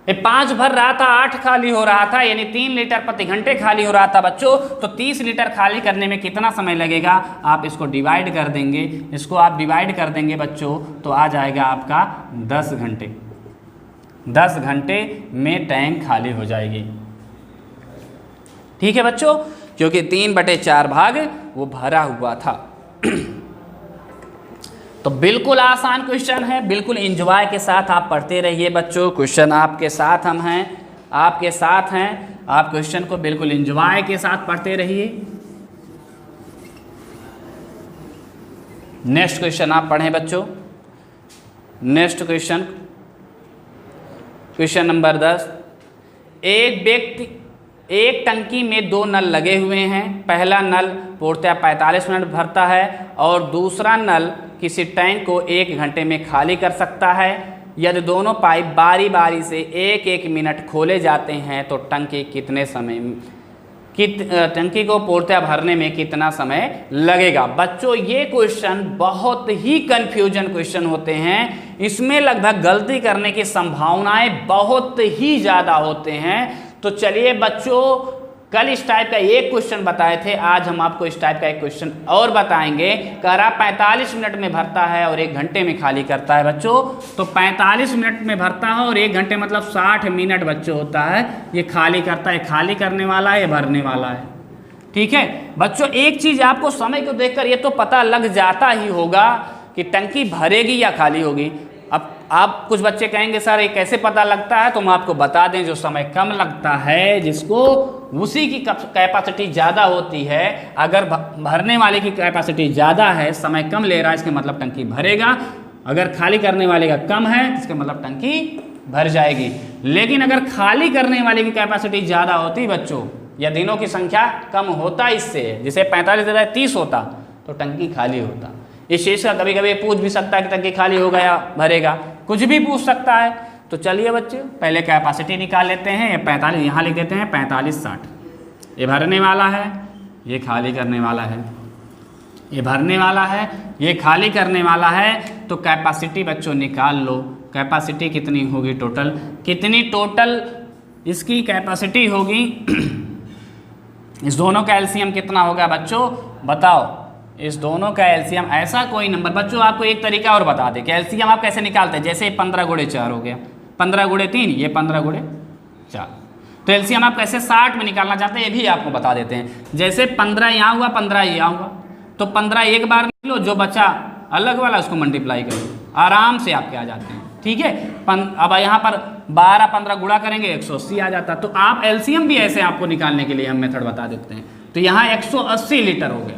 ये 5 भर रहा था, 8 खाली हो रहा था, यानी 3 लीटर प्रति घंटे खाली हो रहा था बच्चों। तो 30 लीटर खाली करने में कितना समय लगेगा, आप इसको डिवाइड कर देंगे। इसको आप डिवाइड कर देंगे बच्चों तो आ जाएगा आपका 10 घंटे। 10 घंटे में टैंक खाली हो जाएगी। ठीक है बच्चों, क्योंकि 3/4 भाग वो भरा हुआ था। तो बिल्कुल आसान क्वेश्चन है, बिल्कुल एंजॉय के साथ आप पढ़ते रहिए बच्चों। क्वेश्चन आपके साथ हम हैं, आपके साथ हैं। आप क्वेश्चन को बिल्कुल एंजॉय के साथ पढ़ते रहिए। नेक्स्ट क्वेश्चन आप पढ़ें बच्चों। नेक्स्ट क्वेश्चन क्वेश्चन नंबर 10, एक टंकी में 2 नल लगे हुए हैं। पहला नल पूर्णतः 45 मिनट भरता है और दूसरा नल किसी टैंक को 1 घंटे में खाली कर सकता है। यदि दोनों पाइप बारी बारी से 1-1 मिनट खोले जाते हैं तो टंकी को पूर्णतः भरने में कितना समय लगेगा। बच्चों ये क्वेश्चन बहुत ही कंफ्यूजन क्वेश्चन होते हैं, इसमें लगभग गलती करने की संभावनाएं बहुत ही ज़्यादा होते हैं। तो चलिए बच्चों, कल इस टाइप का एक क्वेश्चन बताए थे, आज हम आपको इस टाइप का एक क्वेश्चन और बताएंगे। करा 45 मिनट में भरता है और 1 घंटे में खाली करता है बच्चों। तो 45 मिनट में भरता है और 1 घंटे मतलब 60 मिनट बच्चों होता है। ये खाली करता है, खाली करने वाला है, ये भरने वाला है। ठीक है बच्चों, एक चीज़ आपको समय को देखकर ये तो पता लग जाता ही होगा कि टंकी भरेगी या खाली होगी। अब आप कुछ बच्चे कहेंगे सर ये कैसे पता लगता है, तो हम आपको बता दें, जो समय कम लगता है जिसको उसी की कैपेसिटी ज़्यादा होती है। अगर भरने वाले की कैपेसिटी ज़्यादा है, समय कम ले रहा है, इसका मतलब टंकी भरेगा। अगर खाली करने वाले का कम है, इसका मतलब टंकी भर जाएगी। लेकिन अगर खाली करने वाले की कैपेसिटी ज़्यादा होती बच्चों, या दिनों की संख्या कम होता इससे, जैसे 45 से 30 होता तो टंकी खाली होता। इस चीज़ का कभी कभी पूछ भी सकता है कि टंकी खाली होगा या भरेगा, कुछ भी पूछ सकता है। तो चलिए बच्चे पहले कैपेसिटी निकाल लेते हैं। ये 45 यहाँ लिख देते हैं, 45-60। ये भरने वाला है, ये खाली करने वाला है। ये भरने वाला है, ये खाली करने वाला है। तो कैपेसिटी बच्चों निकाल लो, कैपेसिटी कितनी होगी टोटल, कितनी टोटल इसकी कैपेसिटी होगी। इस दोनों का एलसीएम कितना होगा बच्चों बताओ। इस दोनों का एलसीएम ऐसा कोई नंबर, बच्चों आपको एक तरीका और बता दें कि एलसीएम आप कैसे निकालते हैं। जैसे 15 × 4 हो गया, 15 × 3, ये 15 × 4। तो एलसीएम आप कैसे 60 में निकालना चाहते हैं ये भी आपको बता देते हैं। जैसे 15 यहाँ हुआ, 15 यहाँ हुआ, तो 15 एक बार लिख लो, जो बचा अलग वाला उसको मल्टीप्लाई करो, आराम से आपके आ जाते हैं। ठीक है, अब यहाँ पर 12-15 गुणा करेंगे 180 आ जाता। तो आप एलसीएम भी ऐसे आपको निकालने के लिए हम मेथड बता देते हैं। तो यहाँ 180 लीटर हो गया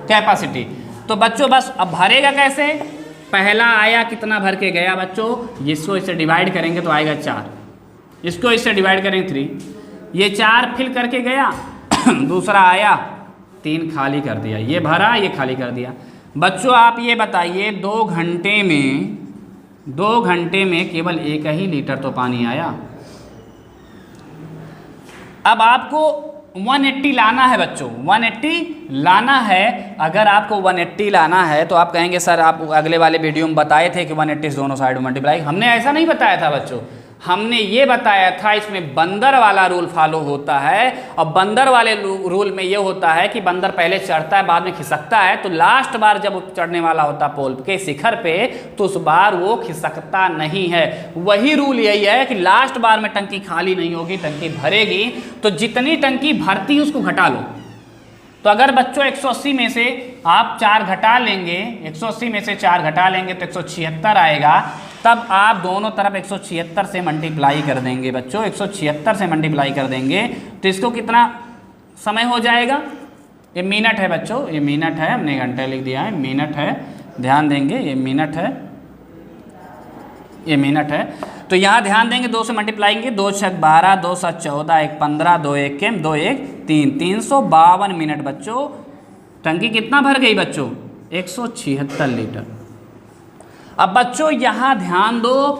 कैपेसिटी। तो बच्चों बस अब भरेगा कैसे, पहला आया कितना भर के गया बच्चों, इसको इससे डिवाइड करेंगे तो आएगा 4, इसको इससे डिवाइड करेंगे 3, ये 4 फिल करके गया। दूसरा आया 3 खाली कर दिया, ये भरा, ये खाली कर दिया। बच्चों आप ये बताइए 2 घंटे में केवल 1 ही लीटर तो पानी आया। अब आपको 180 लाना है बच्चों, 180 लाना है। अगर आपको 180 लाना है तो आप कहेंगे सर आप अगले वाले वीडियो में बताए थे कि 180 दोनों साइड में मल्टीप्लाई। हमने ऐसा नहीं बताया था बच्चों, हमने ये बताया था इसमें बंदर वाला रूल फॉलो होता है। और बंदर वाले रूल में ये होता है कि बंदर पहले चढ़ता है बाद में खिसकता है। तो लास्ट बार जब चढ़ने वाला होता पोल के शिखर पे तो उस बार वो खिसकता नहीं है। वही रूल यही है कि लास्ट बार में टंकी खाली नहीं होगी, टंकी भरेगी। तो जितनी टंकी भरती उसको घटा लो। तो अगर बच्चों 180 में से आप 4 घटा लेंगे, 180 में से 4 घटा लेंगे तो 176 आएगा। तब आप दोनों तरफ 176 से मल्टीप्लाई कर देंगे बच्चों, 176 से मल्टीप्लाई कर देंगे तो इसको कितना समय हो जाएगा। ये मिनट है बच्चों, ये मिनट है, हमने घंटे लिख दिया है, मिनट है, ध्यान देंगे, ये मिनट है, ये मिनट है। तो यहाँ ध्यान देंगे 2 से मल्टीप्लाई करेंगे, 2 × 6 = 12, 2 × 7 = 14, 1 × 15, 2 × 1 = 2 × 1 = 3, 352 मिनट बच्चों। टंकी कितना भर गई बच्चों, 176 लीटर। अब बच्चों यहाँ ध्यान दो,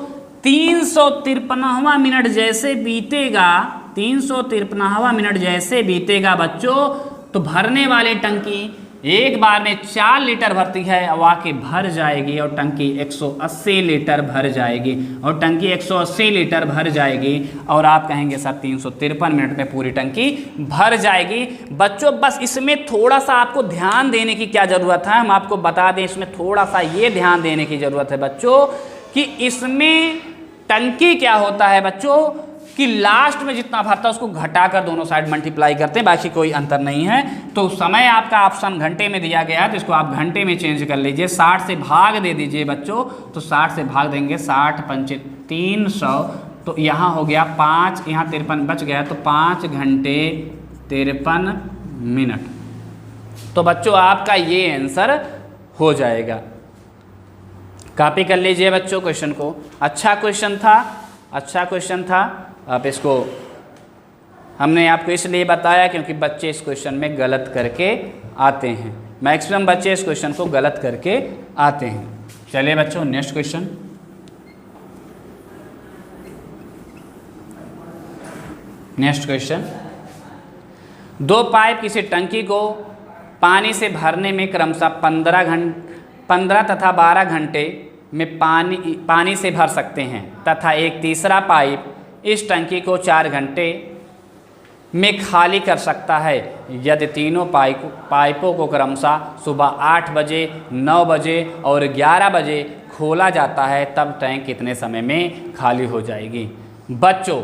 353वां मिनट जैसे बीतेगा, 353वां मिनट जैसे बीतेगा बच्चों, तो भरने वाली टंकी एक बार में 4 लीटर भरती है, अब आके भर जाएगी और टंकी 180 लीटर भर जाएगी। और टंकी 180 लीटर भर जाएगी और आप कहेंगे सर 353 मिनट में पूरी टंकी भर जाएगी। बच्चों बस इसमें थोड़ा सा आपको ध्यान देने की क्या ज़रूरत है, हम आपको बता दें। इसमें थोड़ा सा ये ध्यान देने की ज़रूरत है बच्चों कि इसमें टंकी क्या होता है बच्चों कि लास्ट में जितना भरता है उसको घटाकर दोनों साइड मल्टीप्लाई करते हैं, बाकी कोई अंतर नहीं है। तो समय आपका ऑप्शन घंटे में दिया गया है तो इसको आप घंटे में चेंज कर लीजिए, 60 से भाग दे दीजिए बच्चों। तो 60 से भाग देंगे, 60 × 5 = 300, तो यहाँ हो गया 5, यहाँ 53 बच गया, तो 5 घंटे 53 मिनट। तो बच्चों आपका ये आंसर हो जाएगा। कॉपी कर लीजिए बच्चों क्वेश्चन को, अच्छा क्वेश्चन था, अच्छा क्वेश्चन था। आप इसको हमने आपको इसलिए बताया क्योंकि बच्चे इस क्वेश्चन में गलत करके आते हैं, मैक्सिमम बच्चे इस क्वेश्चन को गलत करके आते हैं। चलिए बच्चों next question. Next question, 2 pipe किसी टंकी को पानी से भरने में क्रमशः 15 तथा 12 घंटे में पानी से भर सकते हैं तथा एक तीसरा पाइप इस टंकी को 4 घंटे में खाली कर सकता है। यदि तीनों पाइपों को क्रमशः सुबह 8 बजे, 9 बजे और 11 बजे खोला जाता है तब टैंक कितने समय में खाली हो जाएगी। बच्चों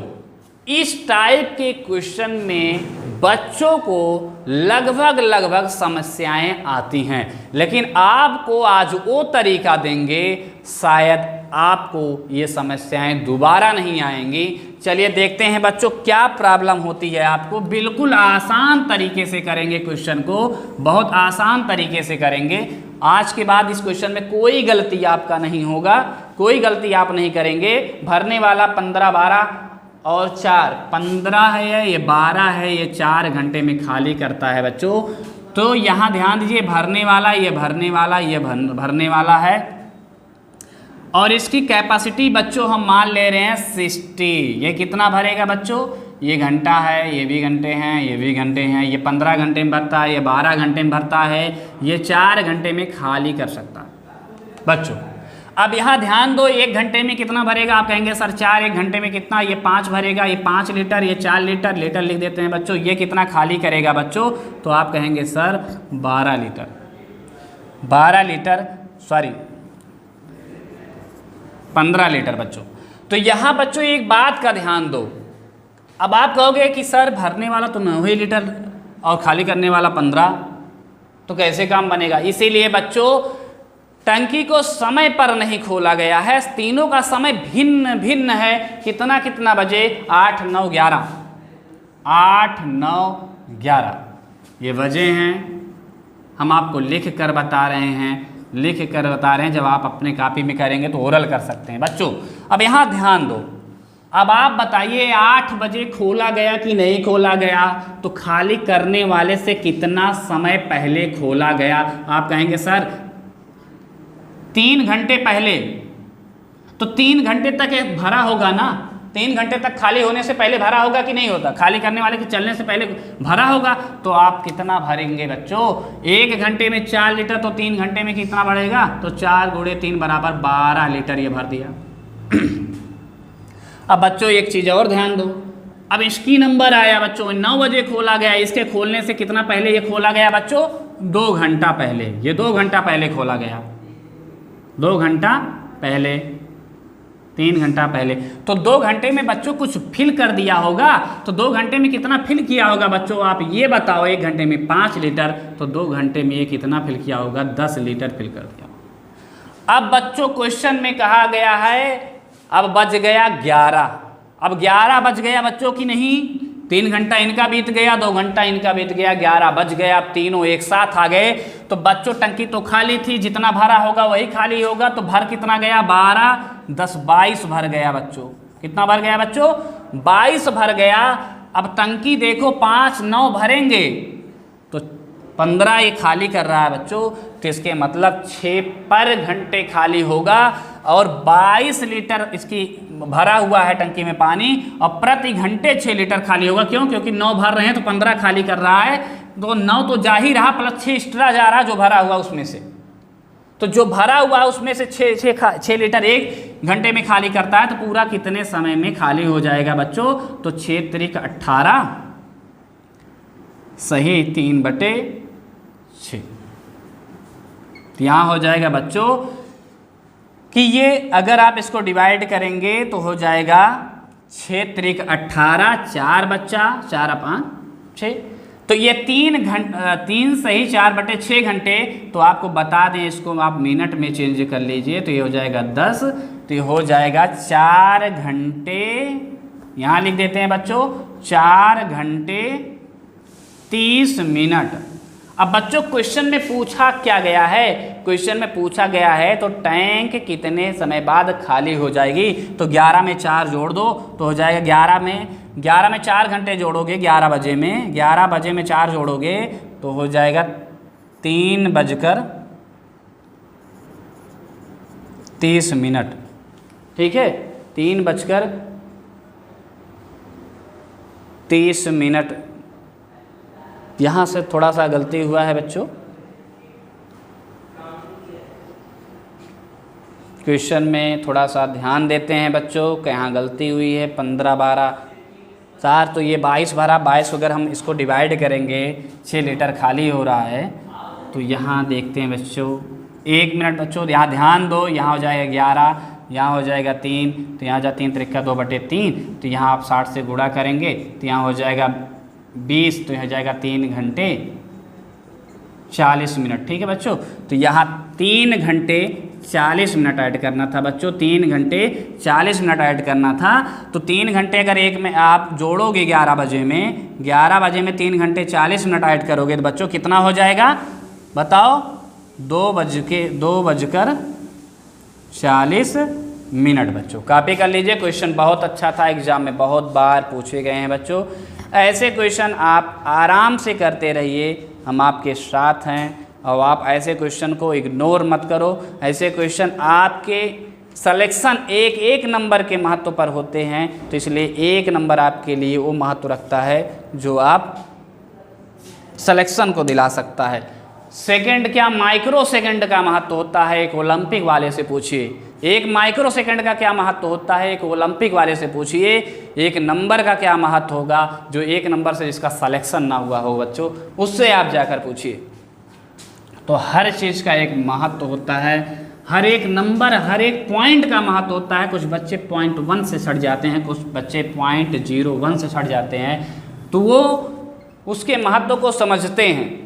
इस टाइप के क्वेश्चन में बच्चों को लगभग समस्याएं आती हैं, लेकिन आपको आज वो तरीका देंगे शायद आपको ये समस्याएं दोबारा नहीं आएंगी। चलिए देखते हैं बच्चों क्या प्रॉब्लम होती है आपको। बिल्कुल आसान तरीके से करेंगे क्वेश्चन को, बहुत आसान तरीके से करेंगे। आज के बाद इस क्वेश्चन में कोई गलती आपका नहीं होगा, कोई गलती आप नहीं करेंगे। भरने वाला 15, 12 और 4, 15 है, ये 12 है, ये 4 घंटे में खाली करता है बच्चों। तो यहाँ ध्यान दीजिए, भरने वाला, ये भरने वाला, ये भरने वाला है और इसकी कैपेसिटी बच्चों हम मान ले रहे हैं 60। ये कितना भरेगा बच्चों? ये घंटा है, ये भी घंटे हैं, ये भी घंटे हैं, ये 15 घंटे में भरता है, ये 12 घंटे में भरता है, ये 4 घंटे में खाली कर सकता है बच्चों। अब यहाँ ध्यान दो, 1 घंटे में कितना भरेगा? आप कहेंगे सर 4, 1 घंटे में कितना? ये 5 भरेगा, ये 5 लीटर, ये 4 लीटर, लीटर लिख देते हैं बच्चों। ये कितना खाली करेगा बच्चों? तो आप कहेंगे sir 12 litre, 12 litre, sorry 15 litre बच्चों। तो यहाँ बच्चों एक बात का ध्यान दो। अब आप कहोगे कि सर भरने वाला तो 9 लीटर और खाली करने वाला 15, तो कैसे काम बनेगा? इसीलिए बच्चों टंकी को समय पर नहीं खोला गया है, तीनों का समय भिन्न भिन्न है। कितना कितना बजे? 8, 9, 11, 8, 9, 11 ये बजे हैं। हम आपको लिख कर बता रहे हैं, लिख कर बता रहे हैं। जब आप अपने कॉपी में करेंगे तो ओरल कर सकते हैं बच्चों। अब यहाँ ध्यान दो, अब आप बताइए 8 बजे खोला गया कि नहीं खोला गया? तो खाली करने वाले से कितना समय पहले खोला गया? आप कहेंगे सर 3 घंटे पहले। तो 3 घंटे तक भरा होगा ना, 3 घंटे तक खाली होने से पहले भरा होगा कि नहीं होता? खाली करने वाले के चलने से पहले भरा होगा। तो आप कितना भरेंगे बच्चों? 1 घंटे में 4 लीटर, तो 3 घंटे में कितना बढ़ेगा? तो 4 × 3 बराबर 12 लीटर ये भर दिया। अब बच्चों एक चीज़ और ध्यान दो, अब इसकी नंबर आया बच्चों 9 बजे खोला गया। इसके खोलने से कितना पहले ये खोला गया बच्चों? 2 घंटा पहले। ये 2 घंटा पहले खोला गया, 2 घंटा पहले, 3 घंटा पहले। तो 2 घंटे में बच्चों कुछ फिल कर दिया होगा। तो 2 घंटे में कितना फिल किया होगा बच्चों? आप ये बताओ। 1 घंटे में 5 लीटर, तो 2 घंटे में ये कितना फिल किया होगा? 10 लीटर फिल कर दिया। अब बच्चों क्वेश्चन में कहा गया है अब बज गया 11। अब 11 बज गया बच्चों की नहीं, 3 घंटा इनका बीत गया, 2 घंटा इनका बीत गया, 11 बज गया। अब तीनों एक साथ आ गए। तो बच्चों टंकी तो खाली थी, जितना भरा होगा वही खाली होगा। तो भर कितना गया? 12, 10, 22 भर गया बच्चों। कितना भर गया बच्चों? 22 भर गया। अब टंकी देखो 5, 9 भरेंगे तो 15 ये खाली कर रहा है बच्चों। तो इसके मतलब 6 पर घंटे खाली होगा और 22 लीटर इसकी भरा हुआ है टंकी में पानी और प्रति घंटे 6 लीटर खाली होगा। क्यों? क्योंकि 9 भर रहे हैं तो 15 खाली कर रहा है। तो 9 तो जा ही रहा, प्लस 6 एक्स्ट्रा जा रहा जो भरा हुआ उसमें से। तो जो भरा हुआ उसमें से 6 लीटर 1 घंटे में खाली करता है। तो पूरा कितने समय में खाली हो जाएगा बच्चों? तो 6 × 18 सही 3/6। यहाँ हो जाएगा बच्चों कि ये अगर आप इसको डिवाइड करेंगे तो हो जाएगा 6 × 18, 4 बच्चा, 4 × 5 6। तो ये 3 सही 4/6 घंटे। तो आपको बता दें, इसको आप मिनट में चेंज कर लीजिए तो ये हो जाएगा 10। तो ये हो जाएगा 4 घंटे, यहाँ लिख देते हैं बच्चों 4 घंटे 30 मिनट। अब बच्चों क्वेश्चन में पूछा क्या गया है, क्वेश्चन में पूछा गया है तो टैंक कितने समय बाद खाली हो जाएगी। तो 11 में 4 जोड़ दो तो हो जाएगा 11 में 4 घंटे जोड़ोगे 11 बजे में, 11 बजे में 4 जोड़ोगे तो हो जाएगा 3:30। ठीक है, 3:30। यहाँ से थोड़ा सा गलती हुआ है बच्चों, क्वेश्चन में थोड़ा सा ध्यान देते हैं बच्चों, कहाँ गलती हुई है। 15, 12, 4 तो ये 22 भरा, 22 अगर हम इसको डिवाइड करेंगे 6 लीटर खाली हो रहा है। तो यहाँ देखते हैं बच्चों, 1 मिनट बच्चों यहाँ ध्यान दो, यहाँ हो जाएगा 11, यहाँ हो जाएगा 3, तो यहाँ जा 3 त्रिका 2/3, तो यहाँ आप 60 से गुणा करेंगे तो यहाँ हो जाएगा 20, तो यहाँ जाएगा 3 घंटे 40 मिनट। ठीक है बच्चों, तो यहाँ 3 घंटे 40 मिनट ऐड करना था बच्चों, 3 घंटे 40 मिनट ऐड करना था। तो 3 घंटे अगर एक में आप जोड़ोगे 11 बजे में, 11 बजे में 3 घंटे 40 मिनट ऐड करोगे तो बच्चों कितना हो जाएगा बताओ? 2:40 मिनट। बच्चों कॉपी कर लीजिए, क्वेश्चन बहुत अच्छा था, एग्जाम में बहुत बार पूछे गए हैं बच्चों। ऐसे क्वेश्चन आप आराम से करते रहिए, हम आपके साथ हैं और आप ऐसे क्वेश्चन को इग्नोर मत करो। ऐसे क्वेश्चन आपके सिलेक्शन एक नंबर के महत्व पर होते हैं, तो इसलिए 1 नंबर आपके लिए वो महत्व रखता है जो आप सिलेक्शन को दिला सकता है। सेकंड क्या माइक्रो सेकंड का महत्व होता है, एक ओलंपिक वाले से पूछिए। 1 माइक्रो सेकंड का क्या महत्व होता है, एक ओलंपिक वाले से पूछिए। 1 नंबर का क्या महत्व होगा, जो 1 नंबर से जिसका सिलेक्शन ना हुआ हो बच्चों, उससे आप जाकर पूछिए। तो हर चीज़ का एक महत्व होता है, हर एक नंबर, हर एक पॉइंट का महत्व होता है। कुछ बच्चे 0.1 से सट जाते हैं, कुछ बच्चे 0.01 से सट जाते हैं, तो वो उसके महत्व को समझते हैं।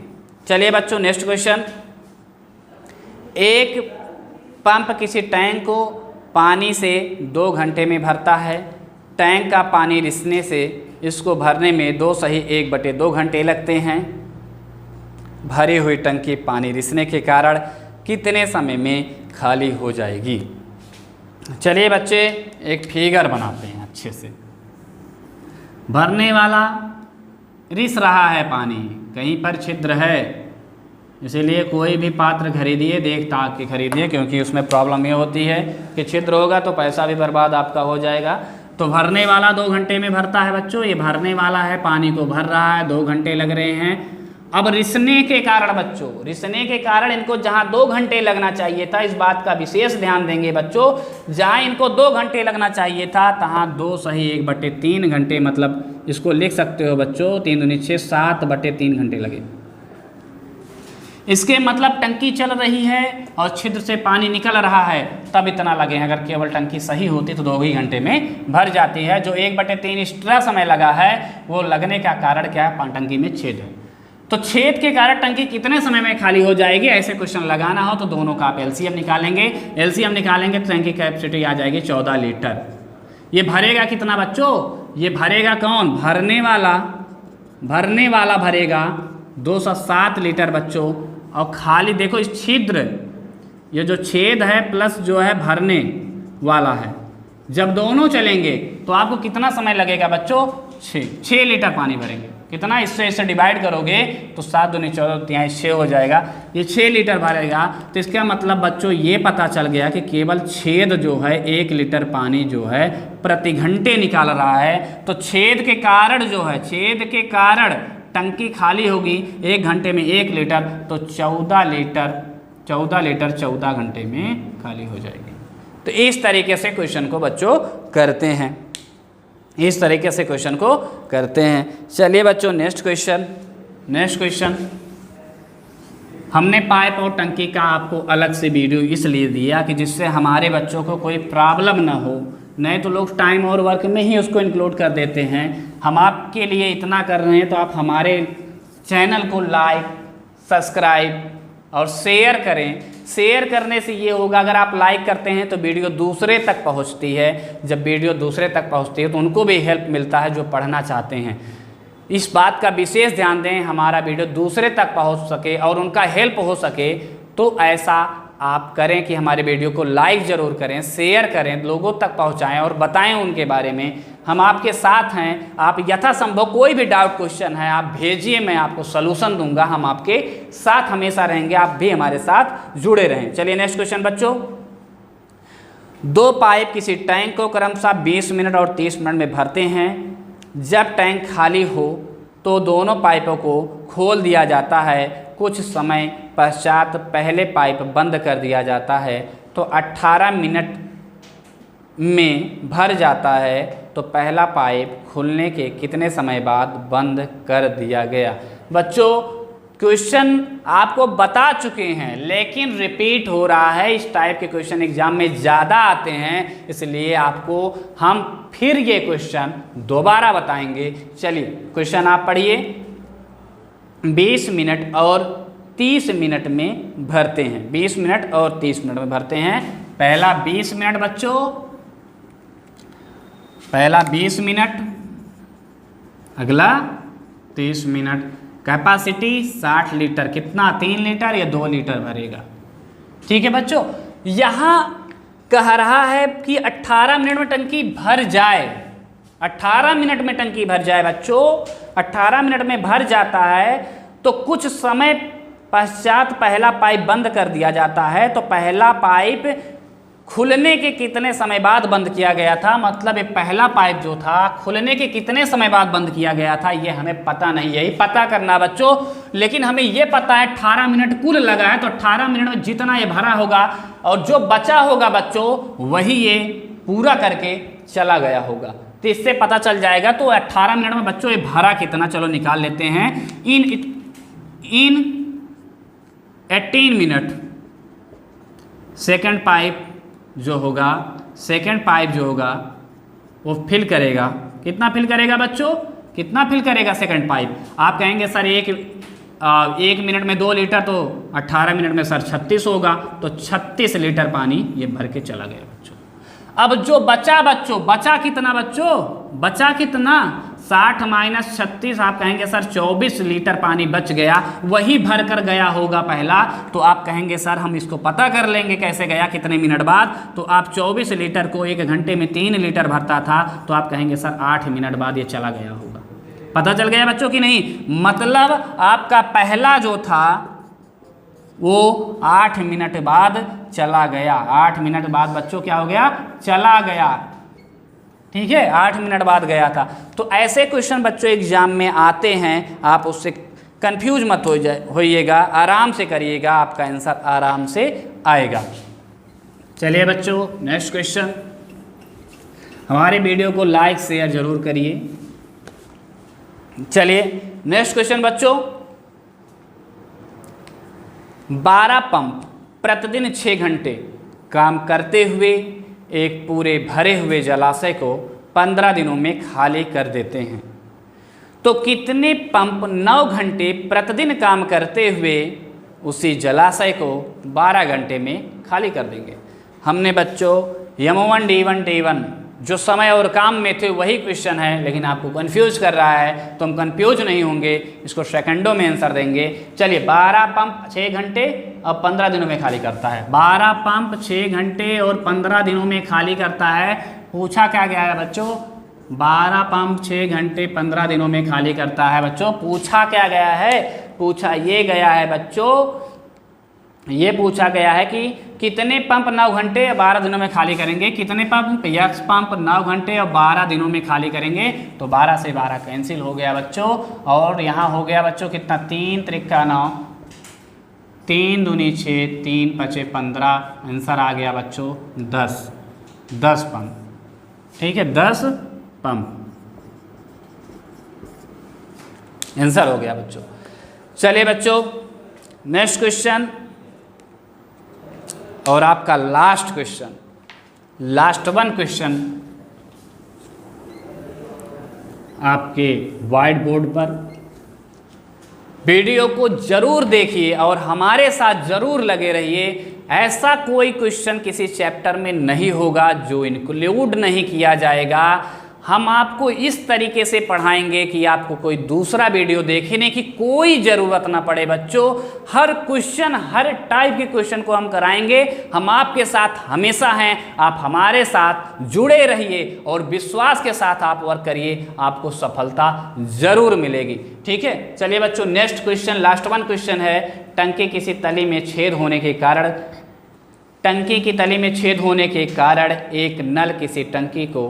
चलिए बच्चों नेक्स्ट क्वेश्चन। एक पंप किसी टैंक को पानी से 2 घंटे में भरता है। टैंक का पानी रिसने से इसको भरने में 2 सही 1/2 घंटे लगते हैं। भरी हुई टंकी पानी रिसने के कारण कितने समय में खाली हो जाएगी? चलिए बच्चे एक फिगर बनाते हैं अच्छे से। भरने वाला रिस रहा है पानी, कहीं पर छिद्र है, इसीलिए कोई भी पात्र खरीदिए देख ताक के खरीदिए, क्योंकि उसमें प्रॉब्लम ये होती है कि छिद्र होगा तो पैसा भी बर्बाद आपका हो जाएगा। तो भरने वाला 2 घंटे में भरता है बच्चों, ये भरने वाला है, पानी को भर रहा है, 2 घंटे लग रहे हैं। अब रिसने के कारण बच्चों, रिसने के कारण इनको जहाँ 2 घंटे लगना चाहिए था, इस बात का विशेष ध्यान देंगे बच्चों, जहाँ इनको 2 घंटे लगना चाहिए था तहाँ 2 सही 1/3 घंटे, मतलब इसको लिख सकते हो बच्चों 3 दूनी 6, 7/3 घंटे लगे। इसके मतलब टंकी चल रही है और छिद्र से पानी निकल रहा है तब इतना लगे हैं। अगर केवल टंकी सही होती तो 2 ही घंटे में भर जाती है। जो 1/3 एक्स्ट्रा समय लगा है वो लगने का कारण क्या है? टंकी में छेद है। तो छेद के कारण टंकी कितने समय में खाली हो जाएगी? ऐसे क्वेश्चन लगाना हो तो दोनों का आप एलसीएम निकालेंगे। एलसीएम निकालेंगे तो टंकी कैपेसिटी आ जाएगी 14 लीटर। ये भरेगा कितना बच्चों? ये भरेगा कौन? भरने वाला भरेगा 207 लीटर बच्चों। और खाली देखो इस छिद्र, ये जो छेद है प्लस जो है भरने वाला है, जब दोनों चलेंगे तो आपको कितना समय लगेगा बच्चों? 6 लीटर पानी भरेंगे। कितना? इससे डिवाइड करोगे तो 7 दूनी 14 यहाँ 6 हो जाएगा। ये 6 लीटर भरेगा। तो इसका मतलब बच्चों ये पता चल गया कि केवल छेद जो है 1 लीटर पानी जो है प्रति घंटे निकाल रहा है। तो छेद के कारण जो है, छेद के कारण टंकी खाली होगी 1 घंटे में 1 लीटर, तो 14 लीटर 14 घंटे में खाली हो जाएगी। तो इस तरीके से क्वेश्चन को बच्चों करते हैं, इस तरीके से क्वेश्चन को करते हैं। चलिए बच्चों नेक्स्ट क्वेश्चन हमने पाइप और टंकी का आपको अलग से वीडियो इसलिए दिया कि जिससे हमारे बच्चों को कोई प्रॉब्लम ना हो। नहीं तो लोग टाइम और वर्क में ही उसको इंक्लूड कर देते हैं। हम आपके लिए इतना कर रहे हैं तो आप हमारे चैनल को लाइक, सब्सक्राइब और शेयर करें। शेयर करने से ये होगा, अगर आप लाइक करते हैं तो वीडियो दूसरे तक पहुंचती है। जब वीडियो दूसरे तक पहुंचती है तो उनको भी हेल्प मिलता है जो पढ़ना चाहते हैं। इस बात का विशेष ध्यान दें, हमारा वीडियो दूसरे तक पहुंच सके और उनका हेल्प हो सके, तो ऐसा आप करें कि हमारे वीडियो को लाइक ज़रूर करें, शेयर करें, लोगों तक पहुंचाएं और बताएं उनके बारे में। हम आपके साथ हैं। आप यथासंभव कोई भी डाउट क्वेश्चन है आप भेजिए, मैं आपको सलूशन दूंगा। हम आपके साथ हमेशा रहेंगे, आप भी हमारे साथ जुड़े रहें। चलिए नेक्स्ट क्वेश्चन बच्चों। 2 पाइप किसी टैंक को क्रमशः 20 मिनट और 30 मिनट में भरते हैं। जब टैंक खाली हो तो दोनों पाइपों को खोल दिया जाता है। कुछ समय पश्चात पहले पाइप बंद कर दिया जाता है तो 18 मिनट में भर जाता है, तो पहला पाइप खुलने के कितने समय बाद बंद कर दिया गया। बच्चों क्वेश्चन आपको बता चुके हैं, लेकिन रिपीट हो रहा है। इस टाइप के क्वेश्चन एग्जाम में ज़्यादा आते हैं, इसलिए आपको हम फिर ये क्वेश्चन दोबारा बताएंगे। चलिए क्वेश्चन आप पढ़िए। 20 मिनट और 30 मिनट में भरते हैं। 20 मिनट और 30 मिनट में भरते हैं। पहला 20 मिनट बच्चों, पहला 20 मिनट, अगला 30 मिनट। Capacity 60 litre. कितना, 3 लीटर या 2 लीटर भरेगा। ठीक है बच्चों, यहाँ कह रहा है कि 18 मिनट में टंकी भर जाए। 18 मिनट में टंकी भर जाए बच्चों। 18 मिनट में भर जाता है तो कुछ समय पश्चात पहला पाइप बंद कर दिया जाता है, तो पहला पाइप खुलने के कितने समय बाद बंद किया गया था। मतलब ये पहला पाइप जो था खुलने के कितने समय बाद बंद किया गया था, ये हमें पता नहीं, यही पता करना बच्चों। लेकिन हमें ये पता है 18 मिनट कुल लगा है, तो 18 मिनट में जितना ये भरा होगा और जो बचा होगा बच्चों वही ये पूरा करके चला गया होगा, तो इससे पता चल जाएगा। तो 18 मिनट में बच्चों ये भरा कितना, चलो निकाल लेते हैं। इन 18 मिनट सेकेंड पाइप जो होगा, सेकेंड पाइप जो होगा वो फिल करेगा। कितना फिल करेगा बच्चों, कितना फिल करेगा सेकेंड पाइप। आप कहेंगे सर एक मिनट में 2 लीटर, तो 18 मिनट में सर 36 होगा, तो 36 लीटर पानी ये भर के चला गया बच्चों। अब जो बचा बच्चों, बचा कितना बच्चों, बचा कितना, 60 माइनस 36, आप कहेंगे सर 24 लीटर पानी बच गया, वही भर कर गया होगा पहला। तो आप कहेंगे सर हम इसको पता कर लेंगे कैसे गया, कितने मिनट बाद। तो आप 24 लीटर को 1 घंटे में 3 लीटर भरता था, तो आप कहेंगे सर 8 मिनट बाद ये चला गया होगा। पता चल गया बच्चों कि नहीं। मतलब आपका पहला जो था वो 8 मिनट बाद चला गया। 8 मिनट बाद बच्चों क्या हो गया, चला गया। ठीक है, 8 मिनट बाद गया था। तो ऐसे क्वेश्चन बच्चों एग्जाम में आते हैं, आप उससे कंफ्यूज मत होइएगा, आराम से करिएगा, आपका आंसर आराम से आएगा। चलिए बच्चों नेक्स्ट क्वेश्चन। हमारे वीडियो को लाइक शेयर जरूर करिए। चलिए नेक्स्ट क्वेश्चन बच्चों। 12 पंप प्रतिदिन 6 घंटे काम करते हुए एक पूरे भरे हुए जलाशय को 15 दिनों में खाली कर देते हैं, तो कितने पंप 9 घंटे प्रतिदिन काम करते हुए उसी जलाशय को 12 घंटे में खाली कर देंगे। हमने बच्चों M1 D1 T1 जो समय और काम में थे वही क्वेश्चन है, लेकिन आपको कंफ्यूज कर रहा है, तो हम कंफ्यूज नहीं होंगे, इसको सेकंडों में आंसर देंगे। चलिए 12 पंप 6 घंटे और 15 दिनों में खाली करता है। 12 पंप 6 घंटे और 15 दिनों में खाली करता है। पूछा क्या गया है बच्चों, 12 पंप 6 घंटे 15 दिनों में खाली करता है। बच्चों पूछा क्या गया है, पूछा ये गया है बच्चों, ये पूछा गया है कि कितने पंप 9 घंटे और 12 दिनों में खाली करेंगे। कितने पंप, यक्स पंप 9 घंटे और 12 दिनों में खाली करेंगे, तो 12 से 12 कैंसिल हो गया बच्चों। और यहाँ हो गया बच्चों कितना, 3 त्रिका 9, 3 दूनी 6, 3 पचे 15, आंसर आ गया बच्चों 10 पंप। ठीक है, 10 पंप आंसर हो गया बच्चों। चलिए बच्चों नेक्स्ट क्वेश्चन और आपका last question, last one question आपके व्हाइट बोर्ड पर। वीडियो को जरूर देखिए और हमारे साथ जरूर लगे रहिए। ऐसा कोई क्वेश्चन किसी चैप्टर में नहीं होगा जो इंक्लूड नहीं किया जाएगा। हम आपको इस तरीके से पढ़ाएंगे कि आपको कोई दूसरा वीडियो देखने की कोई ज़रूरत ना पड़े बच्चों। हर क्वेश्चन, हर टाइप के क्वेश्चन को हम कराएंगे। हम आपके साथ हमेशा हैं, आप हमारे साथ जुड़े रहिए और विश्वास के साथ आप वर्क करिए, आपको सफलता ज़रूर मिलेगी। ठीक है, चलिए बच्चों next question, last one question है, टंकी किसी तली में छेद होने के कारण, टंकी की तली में छेद होने के कारण एक नल किसी टंकी को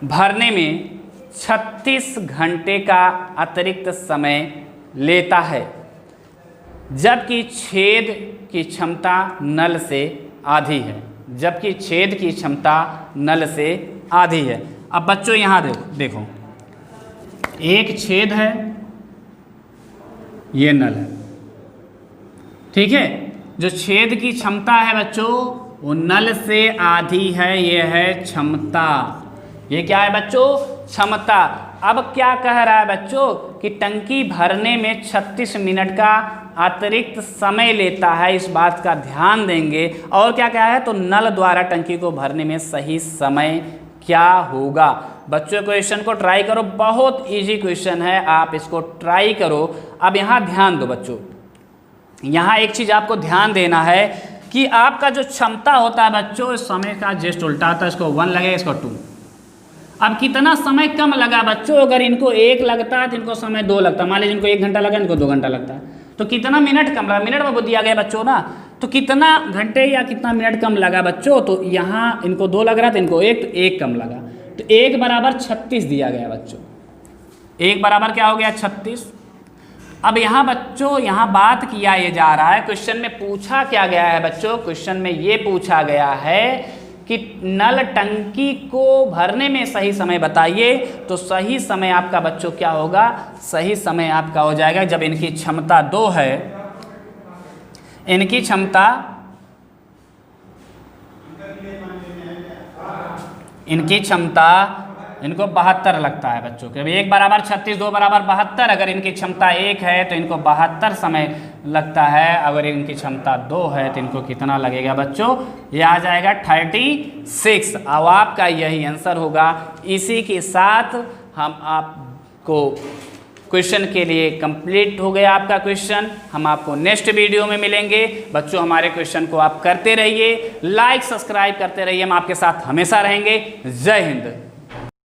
भरने में 36 घंटे का अतिरिक्त समय लेता है, जबकि छेद की क्षमता नल से आधी है, जबकि छेद की क्षमता नल से आधी है। अब बच्चों यहाँ देखो एक छेद है, ये नल है, ठीक है। जो छेद की क्षमता है बच्चों वो नल से आधी है, ये है क्षमता। ये क्या है बच्चों? क्षमता। अब क्या कह रहा है बच्चों कि टंकी भरने में 36 मिनट का अतिरिक्त समय लेता है, इस बात का ध्यान देंगे। और क्या क्या है, तो नल द्वारा टंकी को भरने में सही समय क्या होगा। बच्चों क्वेश्चन को ट्राई करो, बहुत इजी क्वेश्चन है, आप इसको ट्राई करो। अब यहाँ ध्यान दो बच्चों, यहाँ एक चीज़ आपको ध्यान देना है कि आपका जो क्षमता होता है बच्चों, समय का जस्ट उल्टा होता है, इसको 1 लगेगा, इसको 2। अब कितना समय कम लगा बच्चों, अगर इनको 1 लगता है तो इनको समय 2 लगता है। मान लीजिए इनको 1 घंटा लगा, इनको 2 घंटा लगता है, तो कितना मिनट कम लगा, मिनट में दिया गया बच्चों ना, तो कितना घंटे या कितना मिनट कम लगा बच्चों, तो यहाँ इनको 2 लग रहा था, इनको 1, तो 1 कम लगा, तो 1 बराबर 36 दिया गया बच्चों। 1 बराबर क्या हो गया? 36। अब यहाँ बच्चों यहाँ बात किया ये जा रहा है, क्वेश्चन में पूछा क्या गया है बच्चों, क्वेश्चन में ये पूछा गया है कि नल टंकी को भरने में सही समय बताइए। तो सही समय आपका बच्चों क्या होगा? सही समय आपका हो जाएगा जब इनकी क्षमता 2 है, इनकी क्षमता इनको 72 लगता है बच्चों के। 1 बराबर 36, 2 बराबर 72। अगर इनकी क्षमता 1 है तो इनको 72 समय लगता है, अगर इनकी क्षमता 2 है तो इनको कितना लगेगा बच्चों? ये आ जाएगा 36। अब आपका यही आंसर होगा। इसी के साथ हम आपको क्वेश्चन के लिए कंप्लीट हो गया आपका क्वेश्चन। हम आपको नेक्स्ट वीडियो में मिलेंगे बच्चों। हमारे क्वेश्चन को आप करते रहिए, लाइक सब्सक्राइब करते रहिए, हम आपके साथ हमेशा रहेंगे। जय हिंद।